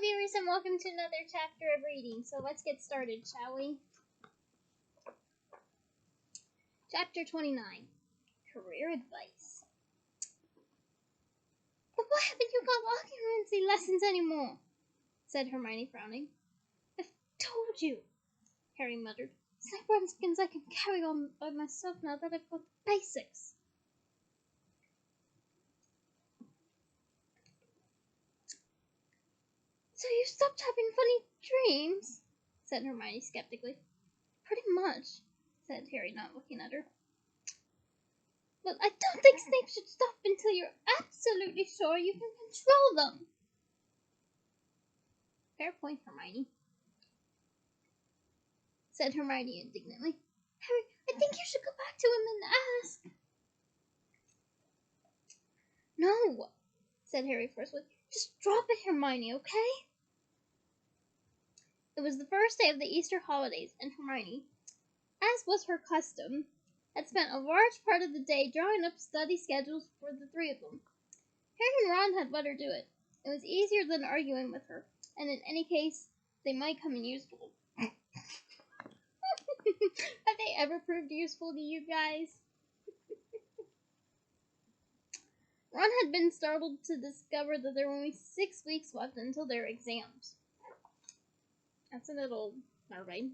viewers, and welcome to another chapter of reading. So let's get started, shall we? Chapter 29, Career Advice. But why haven't you got occupancy lessons anymore? Said Hermione, frowning. I've told you, Harry muttered. Snape skins I can carry on by myself now that I've got the basics. So you stopped having funny dreams? Said Hermione skeptically. Pretty much, said Harry, not looking at her. But I don't think Snape should stop until you're absolutely sure you can control them. Fair point, Hermione, said Hermione indignantly. Harry, I think you should go back to him and ask. No, said Harry forcefully. Just drop it, Hermione, okay? It was the first day of the Easter holidays, and Hermione, as was her custom, had spent a large part of the day drawing up study schedules for the three of them. Harry and Ron had let her do it. It was easier than arguing with her, and in any case, they might come in useful. Have they ever proved useful to you guys? Ron had been startled to discover that there were only 6 weeks left until their exams. That's a little nerve-wracking.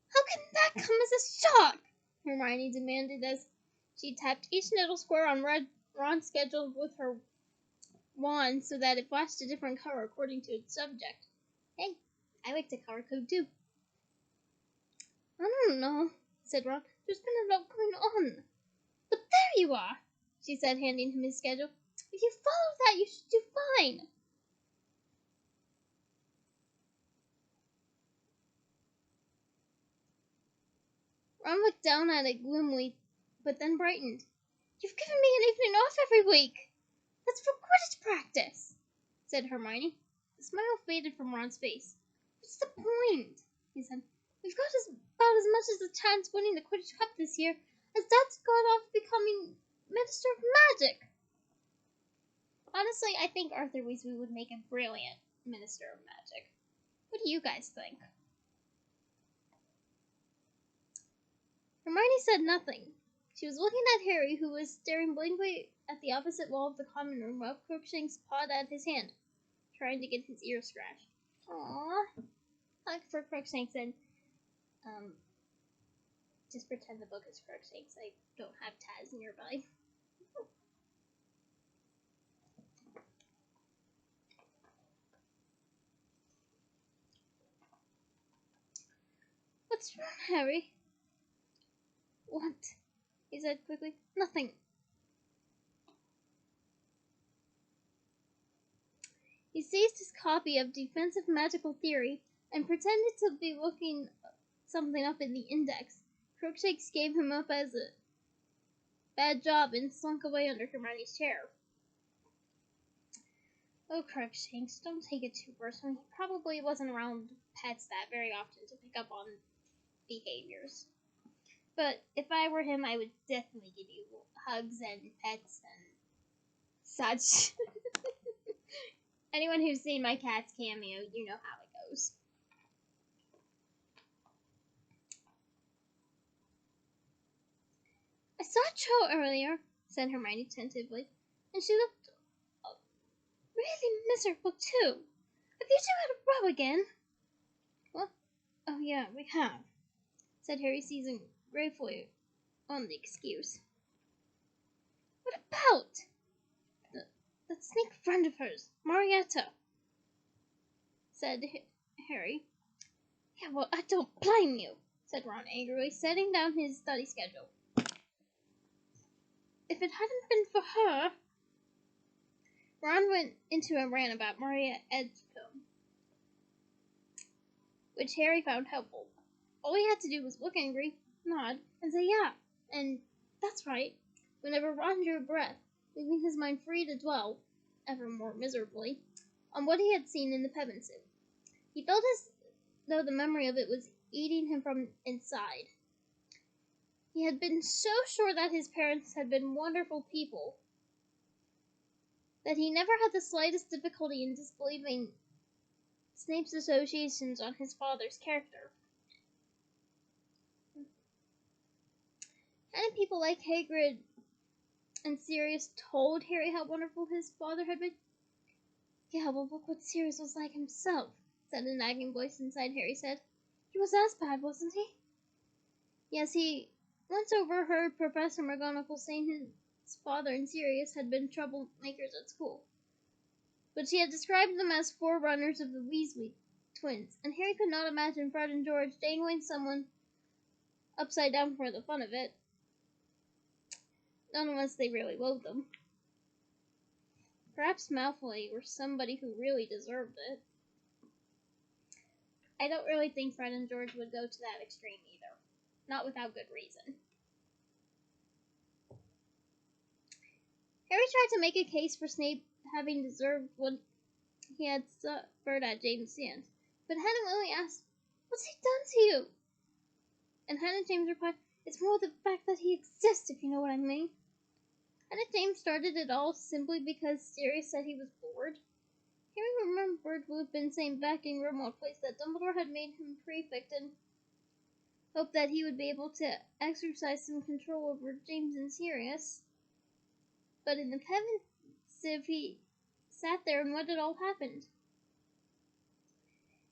How can that come as a shock? Hermione demanded as she tapped each little square on Ron's schedule with her wand so that it flashed a different color according to its subject. Hey, I like to color code too. I don't know, said Ron. There's been a lot going on. But there you are, she said, handing him his schedule. If you follow that, you should do fine. Ron looked down at it gloomily, but then brightened. You've given me an evening off every week. That's for Quidditch practice, said Hermione. The smile faded from Ron's face. What's the point? He said. We've got about as much as a chance winning the Quidditch Cup this year as Dad's got off becoming Minister of Magic. Honestly, I think Arthur Weasley would make a brilliant Minister of Magic. What do you guys think? Hermione said nothing. She was looking at Harry, who was staring blankly at the opposite wall of the common room while Crookshanks pawed at his hand, trying to get his ear scratched. Aww. Like for Crookshanks and, just pretend the book is Crookshanks. I don't have Taz nearby. What's wrong, Harry? What? He said quickly. Nothing. He seized his copy of Defensive Magical Theory and pretended to be looking something up in the index. Crookshanks gave him up as a bad job and slunk away under Hermione's chair. Oh, Crookshanks, don't take it too personally. He probably wasn't around pets that very often to pick up on behaviors. But if I were him, I would definitely give you hugs and pets and such. Anyone who's seen my cat's cameo, you know how it goes. I saw Cho earlier, said Hermione tentatively, and she looked really miserable too. Have you two had a row again? What? Oh yeah, we have, said Harry, seizing gratefully on the excuse. What about? That snake friend of hers, Marietta, said Harry. Yeah, well, I don't blame you, said Ron angrily, setting down his study schedule. If it hadn't been for her... Ron went into a rant about Maria Edgecombe, which Harry found helpful. All he had to do was look angry, nod, and say yeah, and that's right, whenever Ron drew a breath, leaving his mind free to dwell, ever more miserably, on what he had seen in the Pevensey. He felt though the memory of it was eating him from inside. He had been so sure that his parents had been wonderful people that he never had the slightest difficulty in disbelieving Snape's associations on his father's character. And people like Hagrid and Sirius told Harry how wonderful his father had been. Yeah, well, look what Sirius was like himself, said a nagging voice inside Harry's head. He was as bad, wasn't he? Yes, he once overheard Professor McGonagall saying his father and Sirius had been troublemakers at school. But she had described them as forerunners of the Weasley twins, and Harry could not imagine Fred and George dangling someone upside down for the fun of it. Not unless they really loathed them. Perhaps Malfoy or somebody who really deserved it. I don't really think Fred and George would go to that extreme either. Not without good reason. Harry tried to make a case for Snape having deserved what he had suffered at James' hands, but Hannah only asked, "What's he done to you?" And Hannah James replied, "It's more the fact that he exists, if you know what I mean." Hannah James started it all simply because Sirius said he was bored. Harry remembered Lupin saying back in Grimmauld Place that Dumbledore had made him prefect and hoped that he would be able to exercise some control over James and Sirius. But in the pensive, he sat there and what had all happened.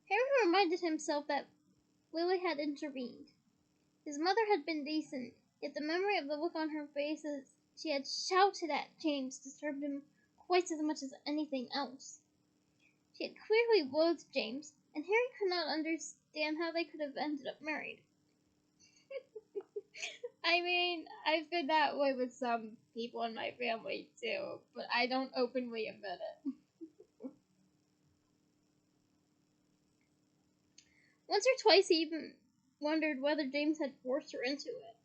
Harry reminded himself that Lily had intervened. His mother had been decent, yet the memory of the look on her face as she had shouted at James disturbed him quite as much as anything else. She had clearly loathed James, and Harry could not understand how they could have ended up married. I mean, I've been that way with some people in my family too, but I don't openly admit it. Once or twice he even wondered whether James had forced her into it.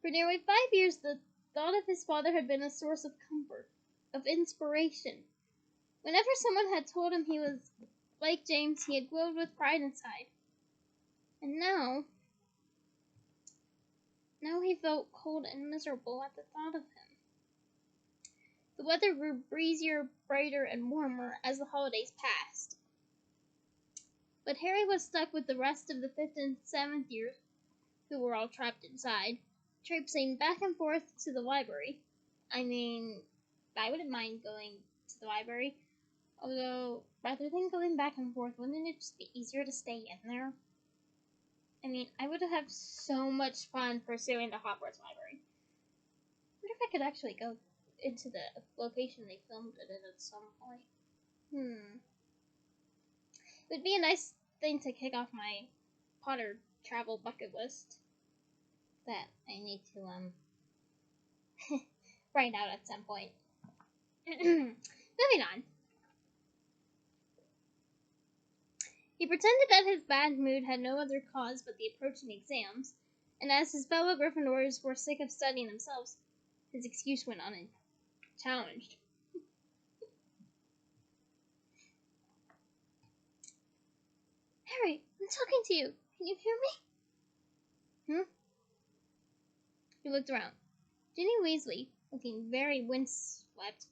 For nearly 5 years, the thought of his father had been a source of comfort, of inspiration. Whenever someone had told him he was like James, he had glowed with pride inside. And now he felt cold and miserable at the thought of him. The weather grew breezier, brighter, and warmer as the holidays passed. But Harry was stuck with the rest of the 5th and 7th years, who were all trapped inside, traipsing back and forth to the library. I mean, I wouldn't mind going to the library, although rather than going back and forth, wouldn't it just be easier to stay in there? I mean, I would have had so much fun pursuing the Hogwarts library. I wonder if I could actually go into the location they filmed it in at some point. It would be a nice thing to kick off my Potter travel bucket list that I need to write out at some point. Moving on. He pretended that his bad mood had no other cause but the approaching exams, and as his fellow Gryffindors were sick of studying themselves, his excuse went unchallenged. Harry, I'm talking to you. Can you hear me? He looked around. Ginny Weasley, looking very windswept,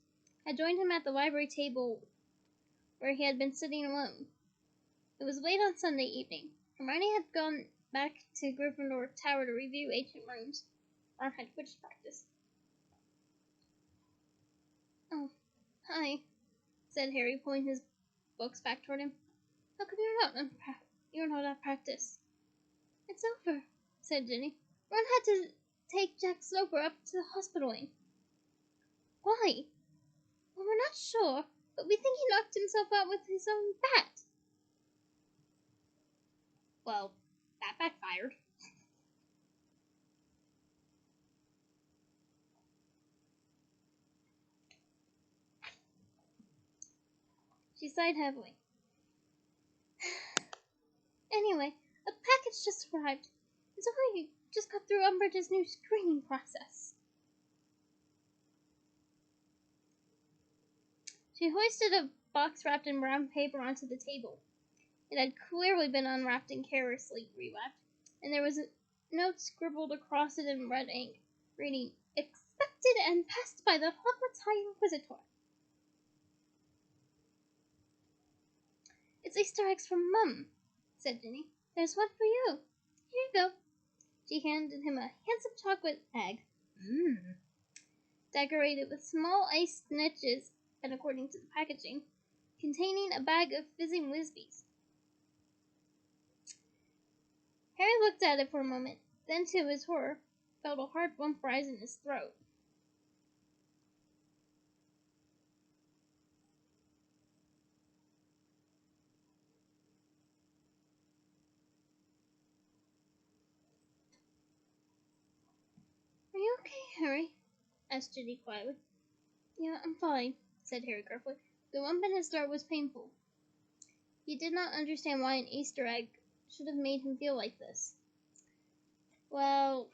had joined him at the library table where he had been sitting alone. It was late on Sunday evening. Hermione had gone back to Gryffindor Tower to review ancient rooms. Ron had Quidditch practice. "Oh, hi," said Harry, pulling his books back toward him. "How come you're not at practice?" "It's over," said Ginny. "Ron had to take Jack Sloper up to the hospital wing." "Why?" "Well, we're not sure, but we think he knocked himself out with his own bat." Well, that backfired. She sighed heavily. "Anyway, a package just arrived. It's only just got through Umbridge's new screening process." She hoisted a box wrapped in brown paper onto the table. It had clearly been unwrapped and carelessly rewrapped, and there was a note scribbled across it in red ink, reading, "Expected and passed by the Hogwarts High Inquisitor." "It's Easter eggs from Mum," said Ginny. "There's one for you. Here you go." She handed him a handsome chocolate egg, decorated with small ice snitches, and according to the packaging, containing a bag of fizzing Whizbees. Harry looked at it for a moment, then, to his horror, felt a hard bump rise in his throat. "Are you okay, Harry?" asked Ginny quietly. "Yeah, I'm fine," said Harry gruffly. The lump in his throat was painful. He did not understand why an Easter egg should have made him feel like this. "Well,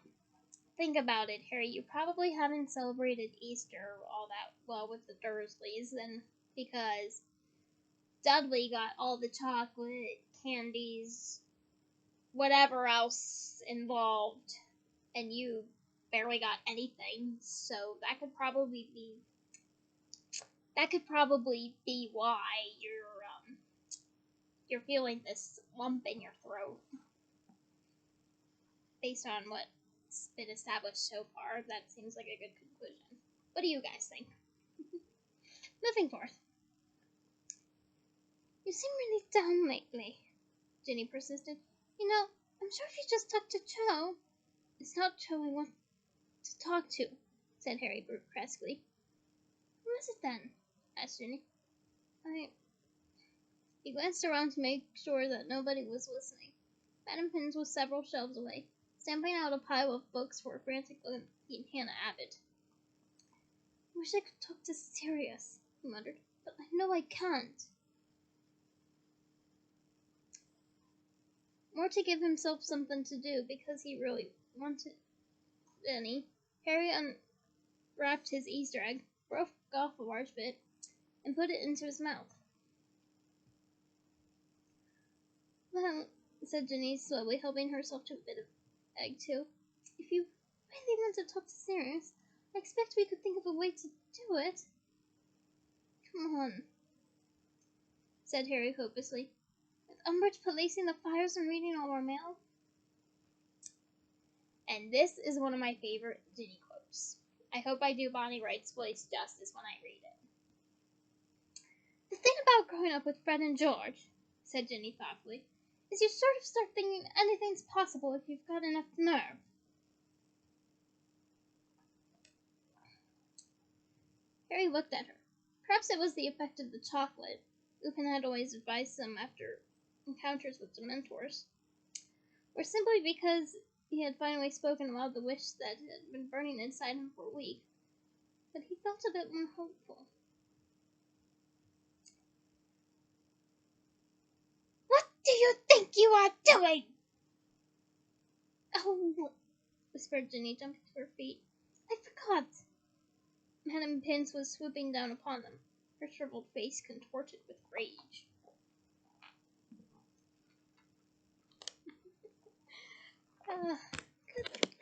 think about it, Harry. You probably haven't celebrated Easter all that well with the Dursleys, then, because Dudley got all the chocolate, candies, whatever else involved, and you barely got anything. So that could probably be why you're feeling this lump in your throat. Based on what's been established so far, that seems like a good conclusion. What do you guys think?" Moving forth. "You seem really down lately," Ginny persisted. "You know, I'm sure if you just talk to Cho." "It's not Cho I want to talk to," said Harry brusquely. "Who is it then?" asked Ginny. He glanced around to make sure that nobody was listening. Madame Pin's was several shelves away, stamping out a pile of books for a frantically looking Hannah Abbott. "I wish I could talk to Sirius," he muttered, "but I know I can't." More to give himself something to do, because he really wanted any, Harry unwrapped his Easter egg, broke off a large bit, and put it into his mouth. "Well," said Ginny, slowly helping herself to a bit of egg too, "if you really want to talk to Sirius, I expect we could think of a way to do it." "Come on," said Harry hopelessly. "With Umbridge policing the fires and reading all our mail?" And this is one of my favorite Ginny quotes. I hope I do Bonnie Wright's voice justice when I read it. "The thing about growing up with Fred and George," said Ginny thoughtfully, "is you sort of start thinking anything's possible if you've got enough nerve." Harry looked at her. Perhaps it was the effect of the chocolate. Lupin had always advised them after encounters with Dementors. Or simply because he had finally spoken aloud the wish that had been burning inside him for a week. But he felt a bit more hopeful. "What do you think you are doing?" "Oh," whispered Ginny, jumping to her feet. "I forgot." Madame Pince was swooping down upon them, her shriveled face contorted with rage.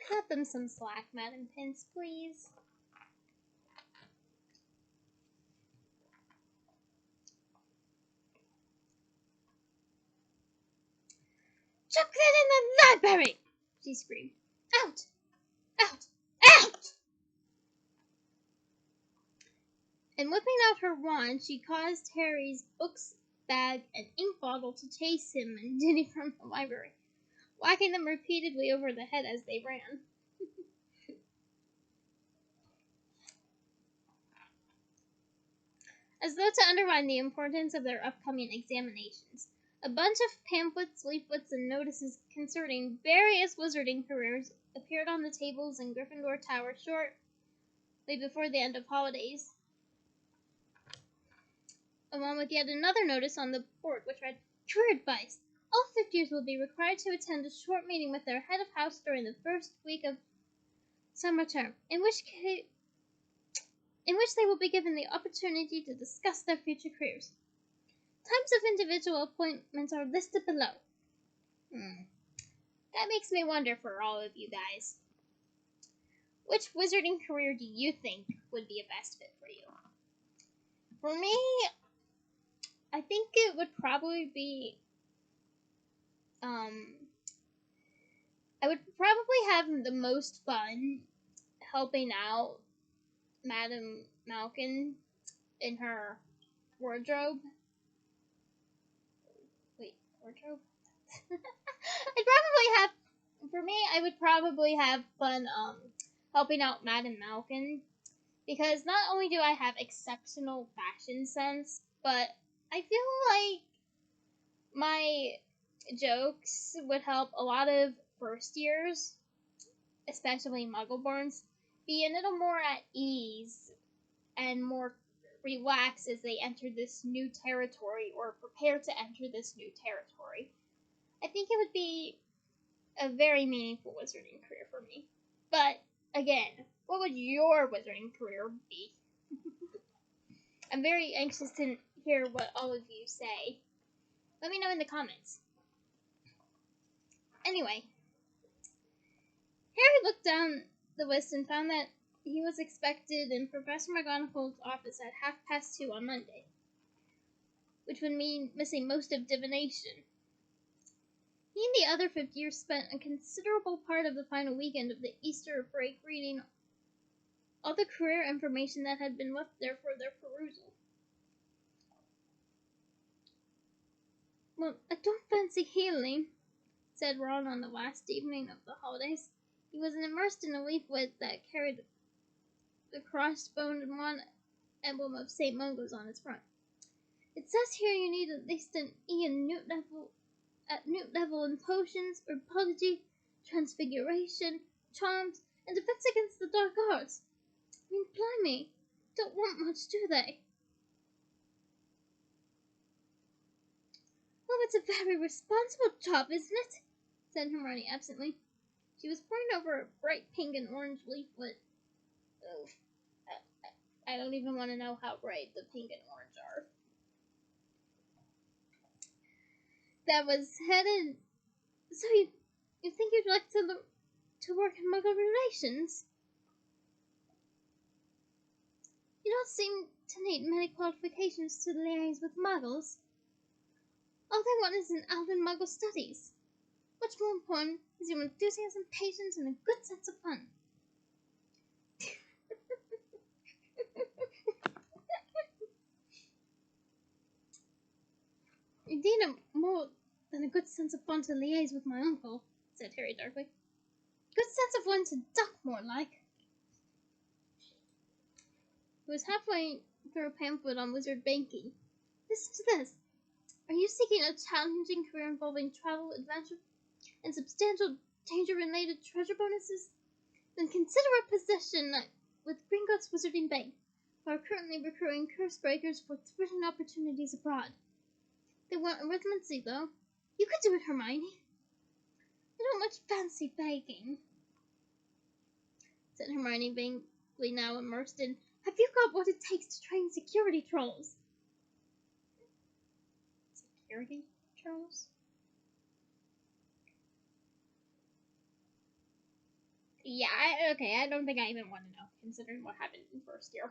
Cut them some slack, Madame Pince, please. "Chuck that in the library!" she screamed. "Out! Out! Out!" And whipping out her wand, she caused Harry's books, bag, and ink bottle to chase him and Ginny from the library, whacking them repeatedly over the head as they ran. As though to underline the importance of their upcoming examinations, a bunch of pamphlets, leaflets, and notices concerning various wizarding careers appeared on the tables in Gryffindor Tower shortly before the end of holidays, along with yet another notice on the board which read, "Career advice. All fifth years will be required to attend a short meeting with their head of house during the first week of summer term, in which they will be given the opportunity to discuss their future careers. Types of individual appointments are listed below. That makes me wonder for all of you guys. Which wizarding career do you think would be a best fit for you? For me, I think it would probably be, I would probably have the most fun helping out Madame Malkin in her wardrobe. Wait, wardrobe? I would probably have fun, helping out Madame Malkin. Because not only do I have exceptional fashion sense, but I feel like my jokes would help a lot of first years, especially Muggleborns, be a little more at ease and more relaxed as they enter this new territory or prepare to enter this new territory. I think it would be a very meaningful wizarding career for me. But again, what would your wizarding career be? I'm very anxious to hear what all of you say. Let me know in the comments. Anyway, Harry looked down the list and found that he was expected in Professor McGonagall's office at 2:30 on Monday, which would mean missing most of divination. He and the other fifth years spent a considerable part of the final weekend of the Easter break reading all the career information that had been left there for their perusal. Well, I don't fancy healing, said Ron on the last evening of the holidays. He was immersed in a leaflet that carried the crossbone and one emblem of St. Mungo's on its front. It says here you need at least an E in Newt level in potions, herbology, transfiguration, charms, and defense against the dark arts. I mean, blimey, don't want much, do they? Well, it's a very responsible job, isn't it? Said Hermione absently. She was poring over a bright pink and orange leaflet. Oh, I don't even want to know how bright the pink and orange are. That was headed. So you think you'd like to work in Muggle relations? You don't seem to need many qualifications to liaise with Muggles. All they want is an elven Muggle studies. Much more important is your enthusiasm, patience, and a good sense of fun. Indeed, more than a good sense of fun to liaise with my uncle, said Harry darkly. Good sense of fun to duck, more like. He was halfway through a pamphlet on wizard banking. Listen to this. Are you seeking a challenging career involving travel, adventure, and substantial danger-related treasure bonuses? Then consider a position with Gringotts Wizarding Bank, who are currently recruiting curse breakers for thrilling opportunities abroad. They want arithmancy, though. You could do it, Hermione. I don't much fancy begging, said Hermione, vaguely now immersed in, have you got what it takes to train security trolls? Security trolls? Yeah, okay, I don't think I even want to know, considering what happened in first year.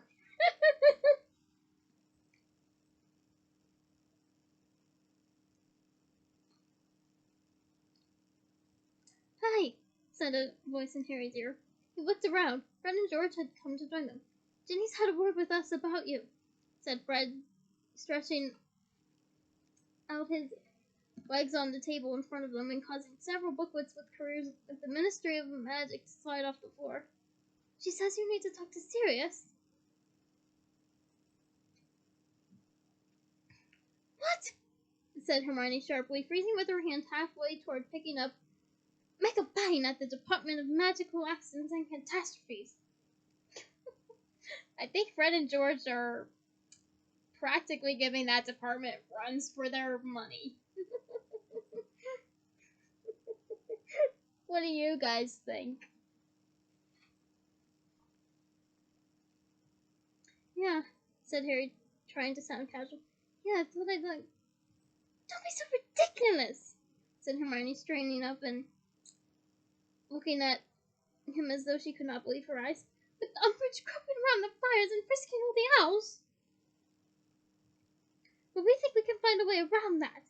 Hi, said a voice in Harry's ear. He looked around. Fred and George had come to join them. Ginny's had a word with us about you, said Fred, stretching out his legs on the table in front of them and causing several booklets with careers at the Ministry of Magic to slide off the floor. She says you need to talk to Sirius. What? Said Hermione sharply, freezing with her hand halfway toward picking up Megabine at the Department of Magical Accidents and Catastrophes. I think Fred and George are practically giving that department runs for their money. What do you guys think? Yeah, said Harry, trying to sound casual. Yeah, I thought I'd Don't be so ridiculous, said Hermione, straightening up and looking at him as though she could not believe her eyes. With Umbridge groping around the fires and frisking all the owls. But we think we can find a way around that,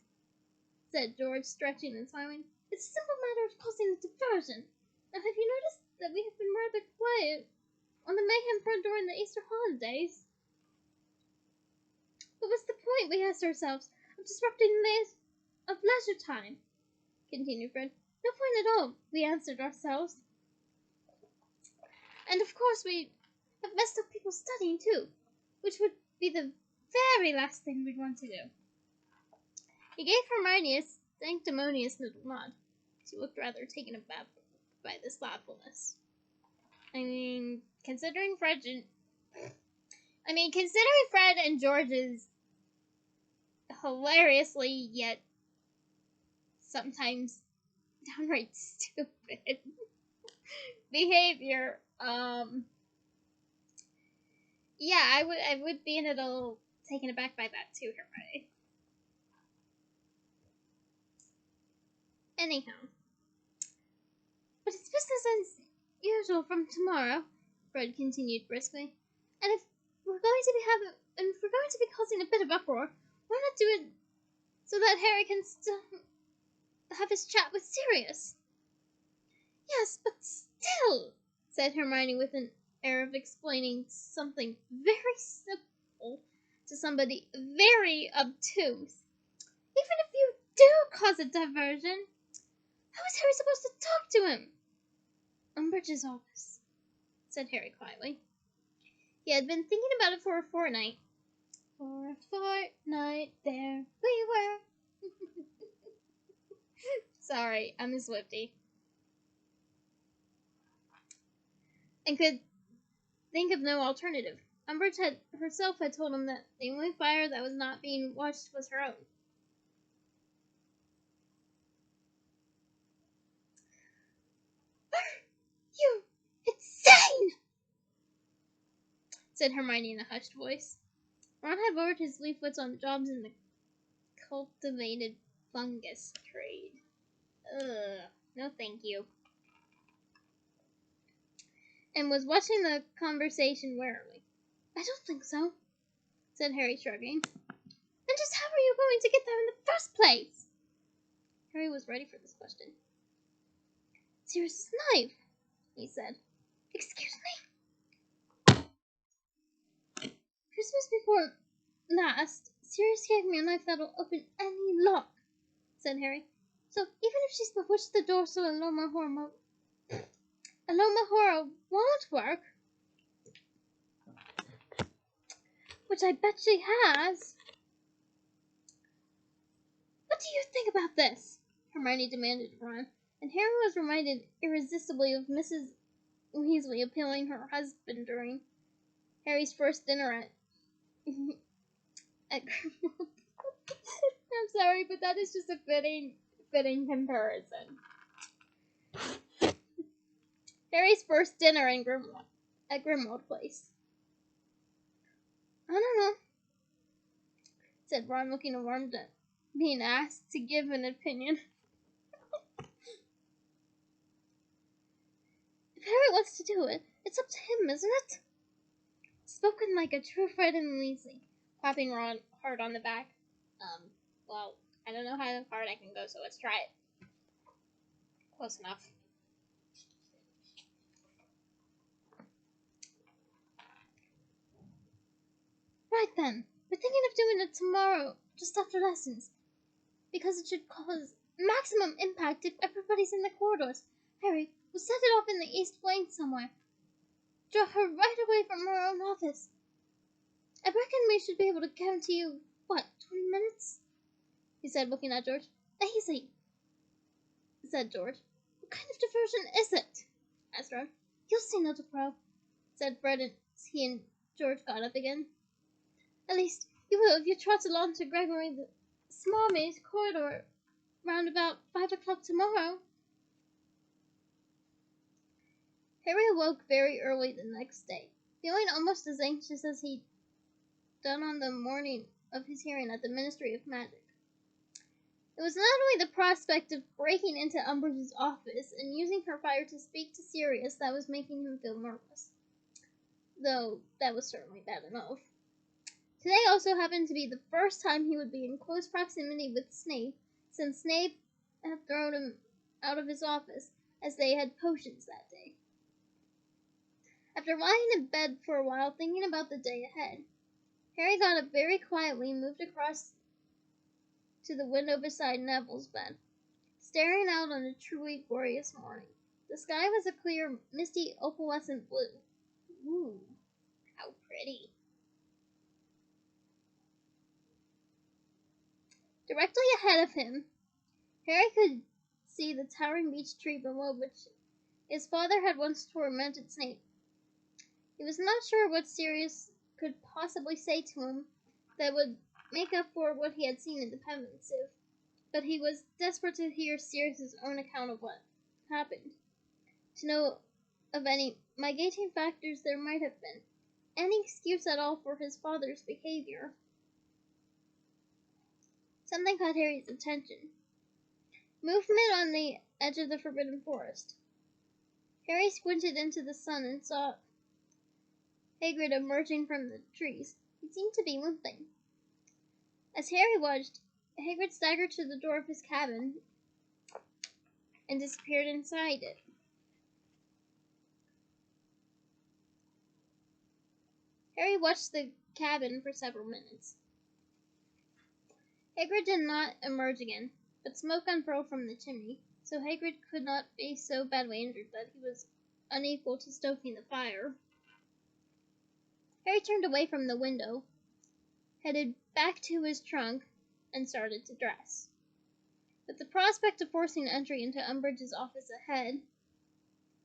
said George, stretching and smiling. It's a simple matter of causing a diversion. Now, have you noticed that we have been rather quiet on the mayhem front during the Easter holidays? What was the point, we asked ourselves, of disrupting of leisure time? Continued Fred. No point at all, we answered ourselves. And of course we have messed up people studying too, which would be the very last thing we'd want to do. He gave Hermione a sanctimonious little nod. She looked rather taken aback by this thoughtfulness. Considering Fred and George's hilariously yet sometimes downright stupid behavior, yeah, I would be a little taken aback by that too, Hermione. Anyhow, but it's business as usual from tomorrow, Fred continued briskly. And if we're going to be causing a bit of uproar, why not do it so that Harry can still have his chat with Sirius? Yes, but still, said Hermione with an air of explaining something very simple to somebody very obtuse. Even if you do cause a diversion, how is Harry supposed to talk to him? Umbridge's office, said Harry quietly. He had been thinking about it for a fortnight. For a fortnight there we were. Sorry, I'm a Swiftie. And could think of no alternative. Umbridge herself had told him that the only fire that was not being watched was her own. Are you insane? Said Hermione in a hushed voice. Ron had borrowed his leaflets on jobs in the cultivated fungus trade. Ugh, no thank you. And was watching the conversation warily. I don't think so, said Harry, shrugging. Then just how are you going to get there in the first place? Harry was ready for this question. Sirius's knife, he said. Excuse me? Christmas before last, Sirius gave me a knife that'll open any lock, said Harry. So even if she's bewitched the door so Aloma Horror won't work, which I bet she has. What do you think about this? Hermione demanded of Ron, and Harry was reminded irresistibly of Mrs. Weasley appealing her husband during Harry's first dinner at Grimmauld. I'm sorry, but that is just a fitting comparison. Harry's first dinner at Grimmauld Place. I don't know, said Ron, looking alarmed at being asked to give an opinion. If Harry wants to do it, it's up to him, isn't it? Spoken like a true Fred and Weasley, clapping Ron hard on the back. Well, I don't know how hard I can go, so let's try it. Close enough. Right then, we're thinking of doing it tomorrow, just after lessons, because it should cause maximum impact if everybody's in the corridors. Harry, we'll set it off in the east wing somewhere. Draw her right away from her own office. I reckon we should be able to guarantee you, 20 minutes? He said, looking at George. Easy, said George. What kind of diversion is it? Asked Ron. You'll see, Little Pro, said Fred as he and George got up again. At least, you will if you trot along to Gregory the Smallmaid's corridor round about 5 o'clock tomorrow. Harry awoke very early the next day, feeling almost as anxious as he'd done on the morning of his hearing at the Ministry of Magic. was not only the prospect of breaking into Umbridge's office and using her fire to speak to Sirius that was making him feel nervous, though that was certainly bad enough. Today also happened to be the first time he would be in close proximity with Snape, since Snape had thrown him out of his office, as they had potions that day. After lying in bed for a while thinking about the day ahead, Harry got up very quietly and moved across to the window beside Neville's bed, staring out on a truly glorious morning. The sky was a clear, misty, opalescent blue. Ooh, how pretty. Directly ahead of him, Harry could see the towering beech tree below which his father had once tormented Snape. He was not sure what Sirius could possibly say to him that would make up for what he had seen in the Pensieve, but he was desperate to hear Sirius's own account of what happened, to know of any mitigating factors there might have been, any excuse at all for his father's behavior. Something caught Harry's attention. Movement on the edge of the Forbidden Forest. Harry squinted into the sun and saw Hagrid emerging from the trees. He seemed to be limping. As Harry watched, Hagrid staggered to the door of his cabin and disappeared inside it. Harry watched the cabin for several minutes. Hagrid did not emerge again, but smoke unfurled from the chimney, so Hagrid could not be so badly injured that he was unequal to stoking the fire. Harry turned away from the window, headed back to his trunk, and started to dress. With the prospect of forcing entry into Umbridge's office ahead,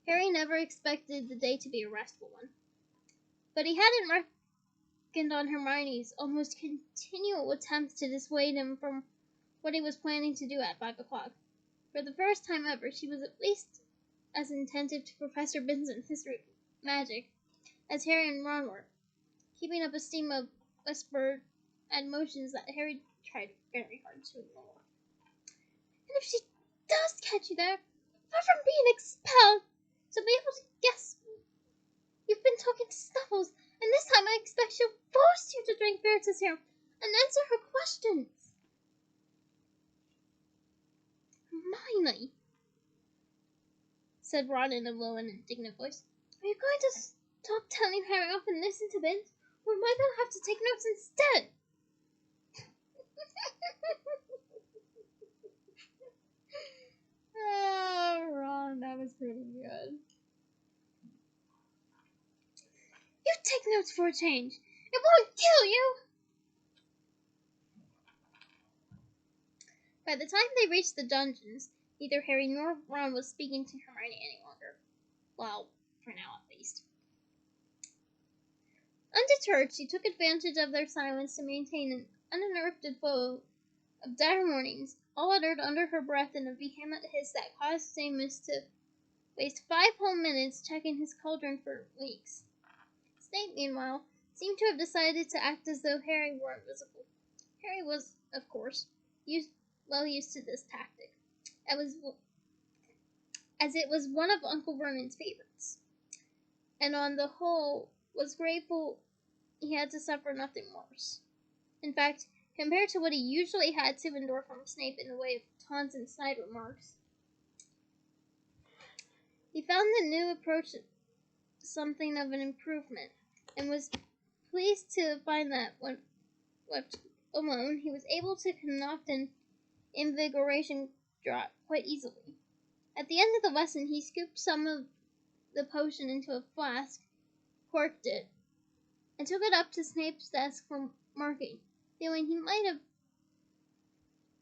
Harry never expected the day to be a restful one. But he hadn't reckoned on Hermione's almost continual attempts to dissuade him from what he was planning to do at 5 o'clock. For the first time ever, she was at least as attentive to Professor Vincent's history of magic as Harry and Ron were, keeping up a stream of whispered admonitions that Harry tried very hard to ignore. And if she does catch you there, far from being expelled, she'll be able to guess you've been talking to Snuffles, and this time I expect she'll force you to drink Veritas serum and answer her questions. Hermione, said Ron in a low and indignant voice, are you going to stop telling Harry off and listen to Vince, or am I going to have to take notes instead? Oh, Ron, that was pretty good. You take notes for a change. It won't kill you. By the time they reached the dungeons, neither Harry nor Ron was speaking to Hermione any longer. Well, for now at least. Undeterred, she took advantage of their silence to maintain an uninterrupted flow of dire warnings, all uttered under her breath in a vehement hiss that caused Seamus to waste 5 whole minutes checking his cauldron for leaks. Snape, meanwhile, seemed to have decided to act as though Harry were invisible. Harry was, of course, well used to this tactic, as it was one of Uncle Vernon's favorites, and on the whole was grateful he had to suffer nothing worse. In fact, compared to what he usually had to endure from Snape in the way of taunts and snide remarks, he found the new approach something of an improvement, and was pleased to find that when left alone, he was able to concoct an invigoration draught quite easily. At the end of the lesson, he scooped some of the potion into a flask, corked it, and took it up to Snape's desk for marking, feeling he might have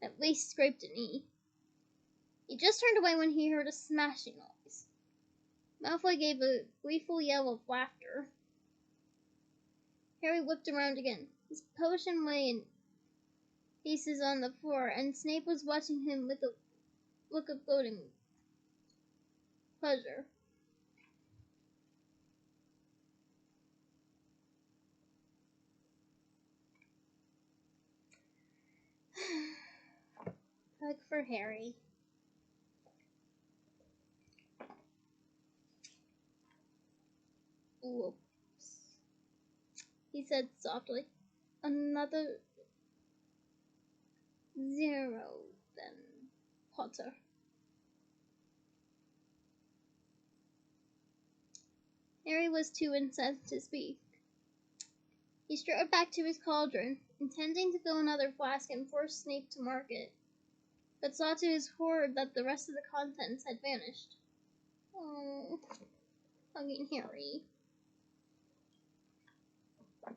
at least scraped a knee. He just turned away when he heard a smashing noise. Malfoy gave a gleeful yell of laughter. Harry whipped around again. His potion lay in pieces on the floor, and Snape was watching him with a look of gloating pleasure. Like for Harry. Whoops, he said softly. Another 0, then, Potter. Harry was too incensed to speak. He strode back to his cauldron, intending to fill another flask and force Snape to market, but saw to his horror that the rest of the contents had vanished. Oh, hugging Harry. I'm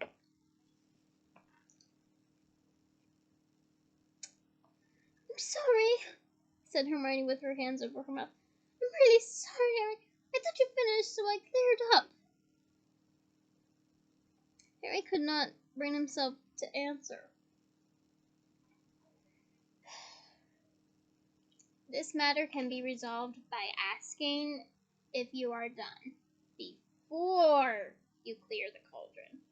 sorry, said Hermione with her hands over her mouth. I'm really sorry, Harry. I thought you finished, so I cleared up. Harry could not bring himself to answer. This matter can be resolved by asking if you are done before you clear the cauldron.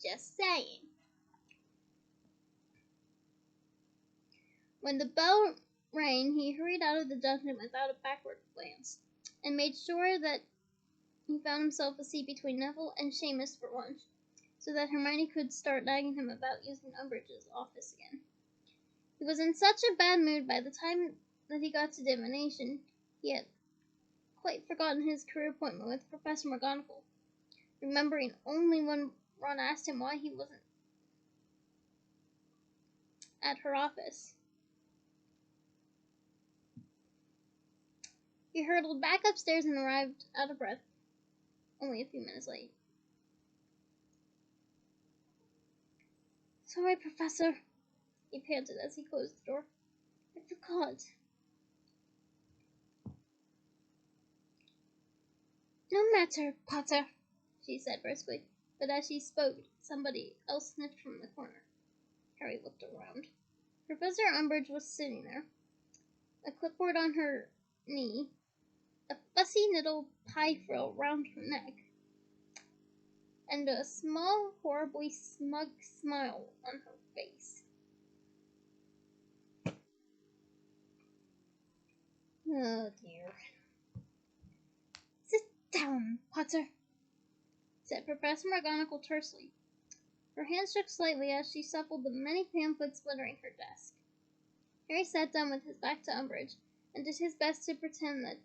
Just saying. When the bell rang, he hurried out of the dungeon without a backward glance, and made sure that he found himself a seat between Neville and Seamus for lunch, so that Hermione could start nagging him about using Umbridge's office again. He was in such a bad mood by the time that he got to divination, he had quite forgotten his career appointment with Professor McGonagall, remembering only when Ron asked him why he wasn't at her office. He hurtled back upstairs and arrived out of breath, only a few minutes late. Sorry, Professor, he panted as he closed the door. I forgot. No matter, Potter, she said briskly, but as she spoke, somebody else sniffed from the corner. Harry looked around. Professor Umbridge was sitting there, a clipboard on her knee, a fussy little pie frill round her neck, and a small, horribly smug smile on her face. Oh dear. Sit down, Potter, said Professor McGonagall tersely. Her hand shook slightly as she shuffled the many pamphlets littering her desk. Harry sat down with his back to Umbridge, and did his best to pretend that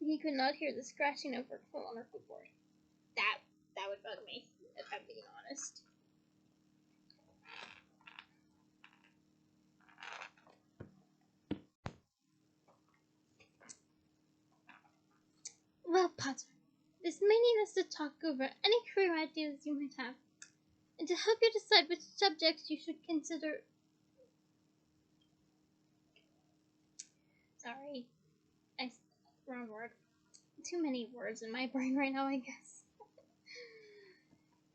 he could not hear the scratching of her quill on her clipboard. That would bug me, if I'm being honest. Well, Potter, this meeting is to talk over any career ideas you might have, and to help you decide which subjects you should consider. Sorry, wrong word. Too many words in my brain right now, I guess.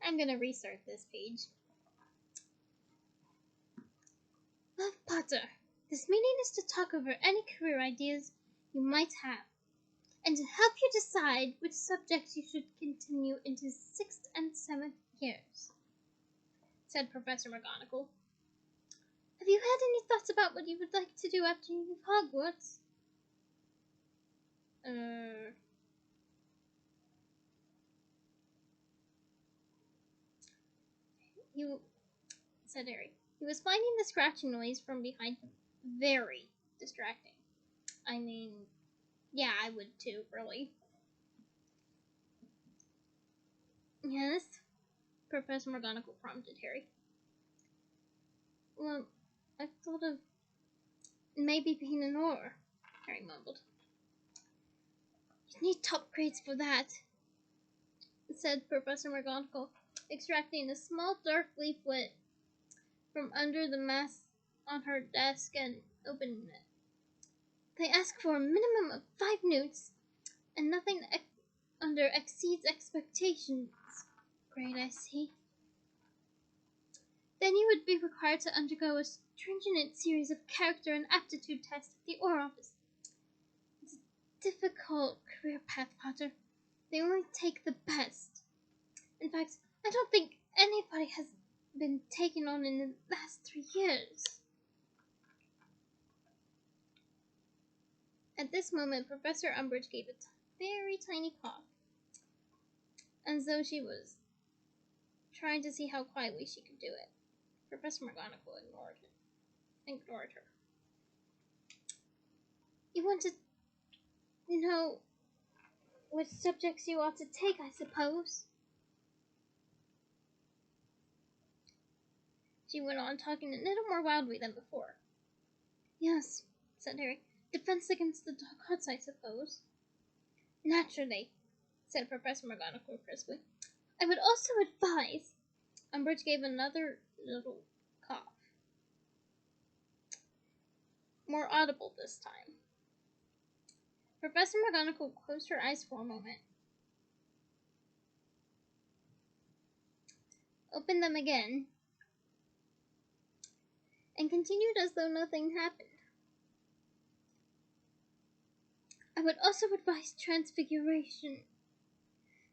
I'm gonna restart this page. Well, Potter, this meeting is to talk over any career ideas you might have, and to help you decide which subjects you should continue into 6th and 7th years, said Professor McGonagall. Have you had any thoughts about what you would like to do after you leave Hogwarts? You said Harry. He was finding the scratching noise from behind him very distracting. I mean, yeah, I would too, really. Yes? Professor McGonagall prompted Harry. Well, I thought of maybe being an Auror, Harry mumbled. You need top grades for that, said Professor McGonagall, extracting a small dark leaflet from under the mask on her desk and opening it. They ask for a minimum of 5 newts, and nothing under exceeds expectations. Great, I see. Then you would be required to undergo a stringent series of character and aptitude tests at the Auror office. It's a difficult career path, Potter. They only take the best. In fact, I don't think anybody has been taken on in the last 3 years. At this moment, Professor Umbridge gave a very tiny cough, as though she was trying to see how quietly she could do it. Professor McGonagall ignored her. You want to know what subjects you ought to take, I suppose? She went on, talking a little more loudly than before. Yes, said Harry. Defense against the dark arts, I suppose. Naturally, said Professor McGonagall crisply. I would also advise. Umbridge gave another little cough. More audible this time. Professor McGonagall closed her eyes for a moment. Opened them again. And continued as though nothing happened. I would also advise transfiguration.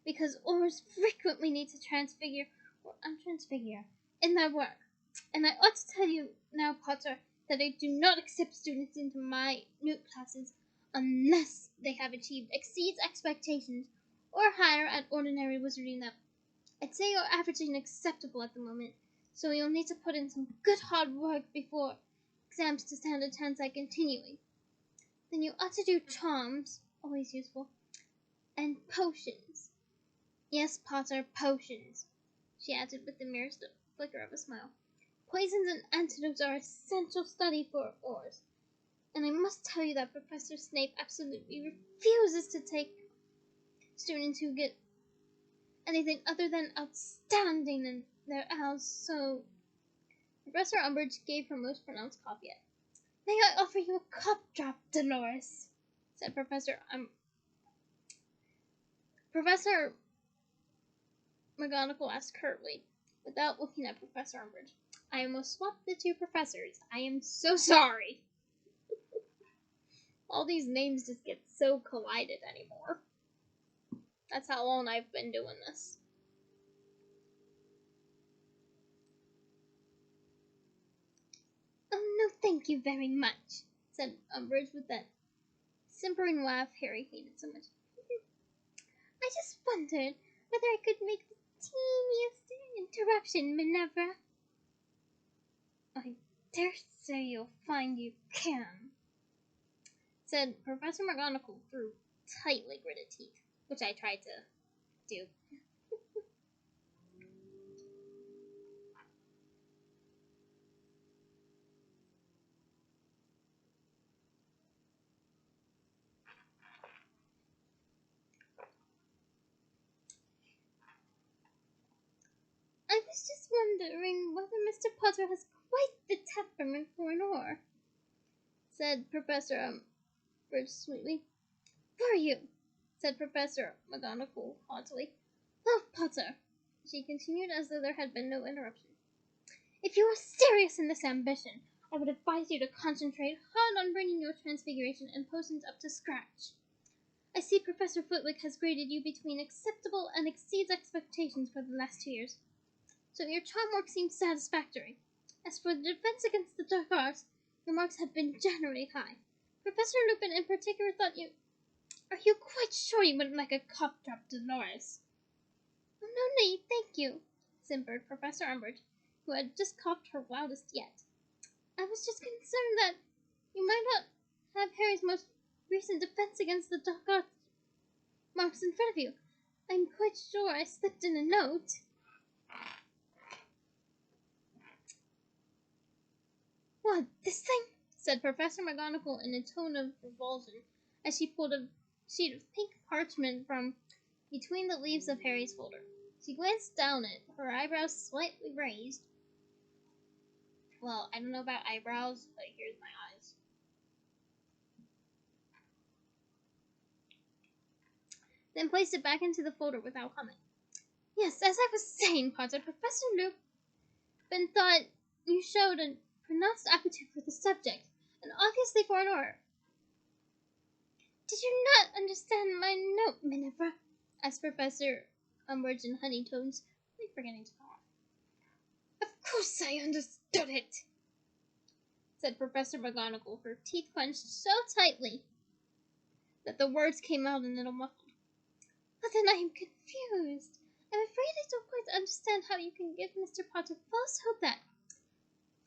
Because Aurors frequently need to transfigure or untransfigure in their work. And I ought to tell you now, Potter, that I do not accept students into my new classes unless they have exceeds expectations or higher at ordinary wizarding level. I'd say you're averaging acceptable at the moment, so you'll need to put in some good hard work before exams to stand a chance at continuing. Then you ought to do charms, always useful, and potions. Yes, Potter, potions, she added with the merest flicker of a smile. Poisons and antidotes are essential study for Aurors, and I must tell you that Professor Snape absolutely refuses to take students who get anything other than outstanding in their house, so... Professor Umbridge gave her most pronounced cough yet. May I offer you a cup drop, Dolores? Said Professor McGonagall asked curtly, without looking at Professor Umbridge. I almost swapped the two professors. I am so sorry. All these names just get so collided anymore. That's how long I've been doing this. Oh, no, thank you very much, said Umbridge with that simpering laugh Harry hated so much. I just wondered whether I could make the teeniest interruption, Minerva. I dare say you'll find you can, said Professor McGonagall through tightly gritted teeth, which I tried to do. I was just wondering whether Mr. Potter has quite the temperament for an Auror, said Professor Umbridge sweetly. Were you? Said Professor McGonagall haughtily. Well, Potter, she continued as though there had been no interruption. If you are serious in this ambition, I would advise you to concentrate hard on bringing your transfiguration and potions up to scratch. I see Professor Flitwick has graded you between acceptable and exceeds expectations for the last 2 years, so your charm work seems satisfactory. As for the defense against the dark arts, your marks have been generally high. Professor Lupin in particular thought you... Are you quite sure you wouldn't like a cough drop, Dolores? Oh, no need, thank you, simpered Professor Umbridge, who had just coughed her loudest yet. I was just concerned that you might not have Harry's most recent defense against the dark arts marks in front of you. I'm quite sure I slipped in a note. What, this thing? Said Professor McGonagall in a tone of revulsion, as she pulled a sheet of pink parchment from between the leaves of Harry's folder. She glanced down it, her eyebrows slightly raised. Well, I don't know about eyebrows, but here's my eyes. Then placed it back into the folder without comment. Yes, as I was saying, Potter, Professor Lupin thought you showed a pronounced aptitude for the subject, and obviously for an Auror. Did you not understand my note, Minerva? Asked Professor Umbridge in honey tones, forgetting to cough. Of course I understood it, said Professor McGonagall, her teeth clenched so tightly that the words came out a little muffled. But then I am confused. I'm afraid I don't quite understand how you can give Mr. Potter false hope that...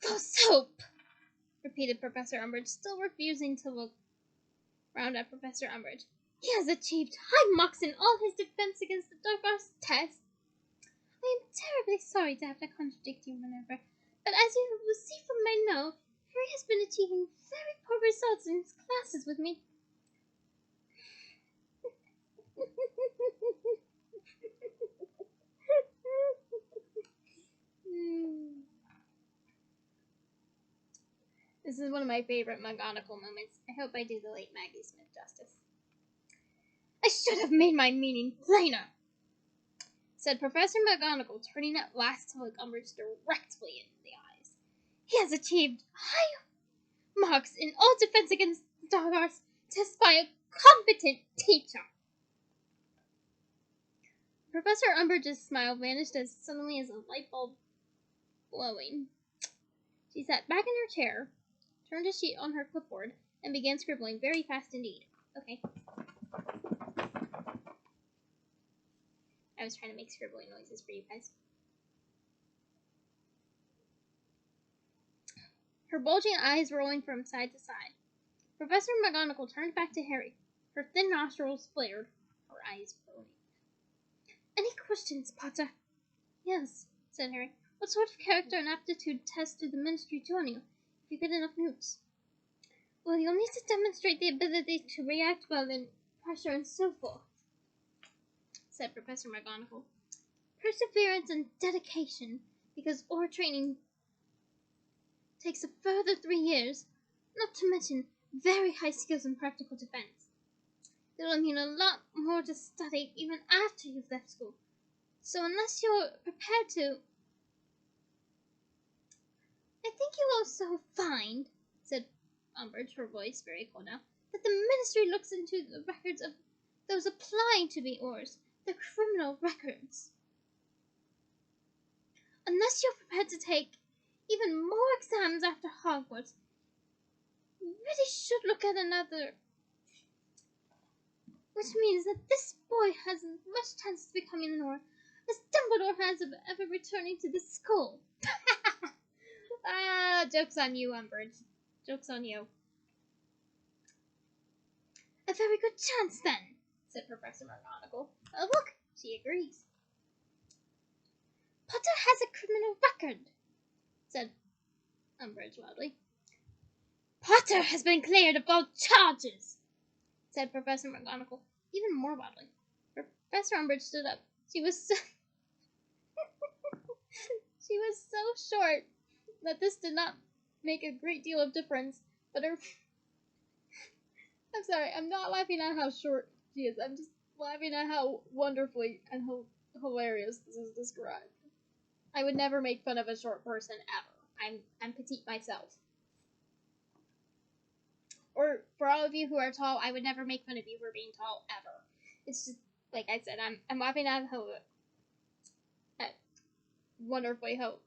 False hope! Repeated Professor Umbridge, still refusing to look round at Professor Umbridge. He has achieved high marks in all his defense against the dark arts test. I am terribly sorry to have to contradict you, Minerva, but as you will see from my note, Harry has been achieving very poor results in his classes with me. This is one of my favorite McGonagall moments. I hope I do the late Maggie Smith justice. I should have made my meaning plainer, said Professor McGonagall, turning at last to look Umbridge directly in the eyes. He has achieved high marks in all defense against the dark arts tests by a competent teacher. Professor Umbridge's smile vanished as suddenly as a light bulb glowing. She sat back in her chair, turned a sheet on her clipboard, and began scribbling very fast indeed. Okay. I was trying to make scribbling noises for you guys. Her bulging eyes rolling from side to side. Professor McGonagall turned back to Harry. Her thin nostrils flared, her eyes burning. Any questions, Potter? Yes, said Harry. What sort of character and aptitude test do the Ministry do on you, if you get enough notes? Well, you'll need to demonstrate the ability to react well in pressure and so forth, said Professor McGonagall. Perseverance and dedication, because Auror training takes a further 3 years, not to mention very high skills in practical defense. It'll need a lot more to study even after you've left school. So unless you're prepared to... I think you'll also find, said Umbridge, her voice very cold now, that the Ministry looks into the records of those applying to be Aurors, the criminal records. Unless you're prepared to take even more exams after Hogwarts, you really should look at another... Which means that this boy has as much chance of becoming an Auror as Dumbledore has of ever returning to this school. Ah, joke's on you, Umbridge. Joke's on you. A very good chance, then, said Professor McGonagall. Oh, look, she agrees. Potter has a criminal record, said Umbridge loudly. Potter has been cleared of all charges, said Professor McGonagall, even more loudly. Professor Umbridge stood up. She was so... she was so short that this did not make a great deal of difference, but her... I'm sorry, I'm not laughing at how short she is. I'm just laughing at how wonderfully and hilarious this is described. I would never make fun of a short person ever. I'm petite myself. Or for all of you who are tall, I would never make fun of you for being tall ever. It's just like I said, I'm laughing at how wonderfully how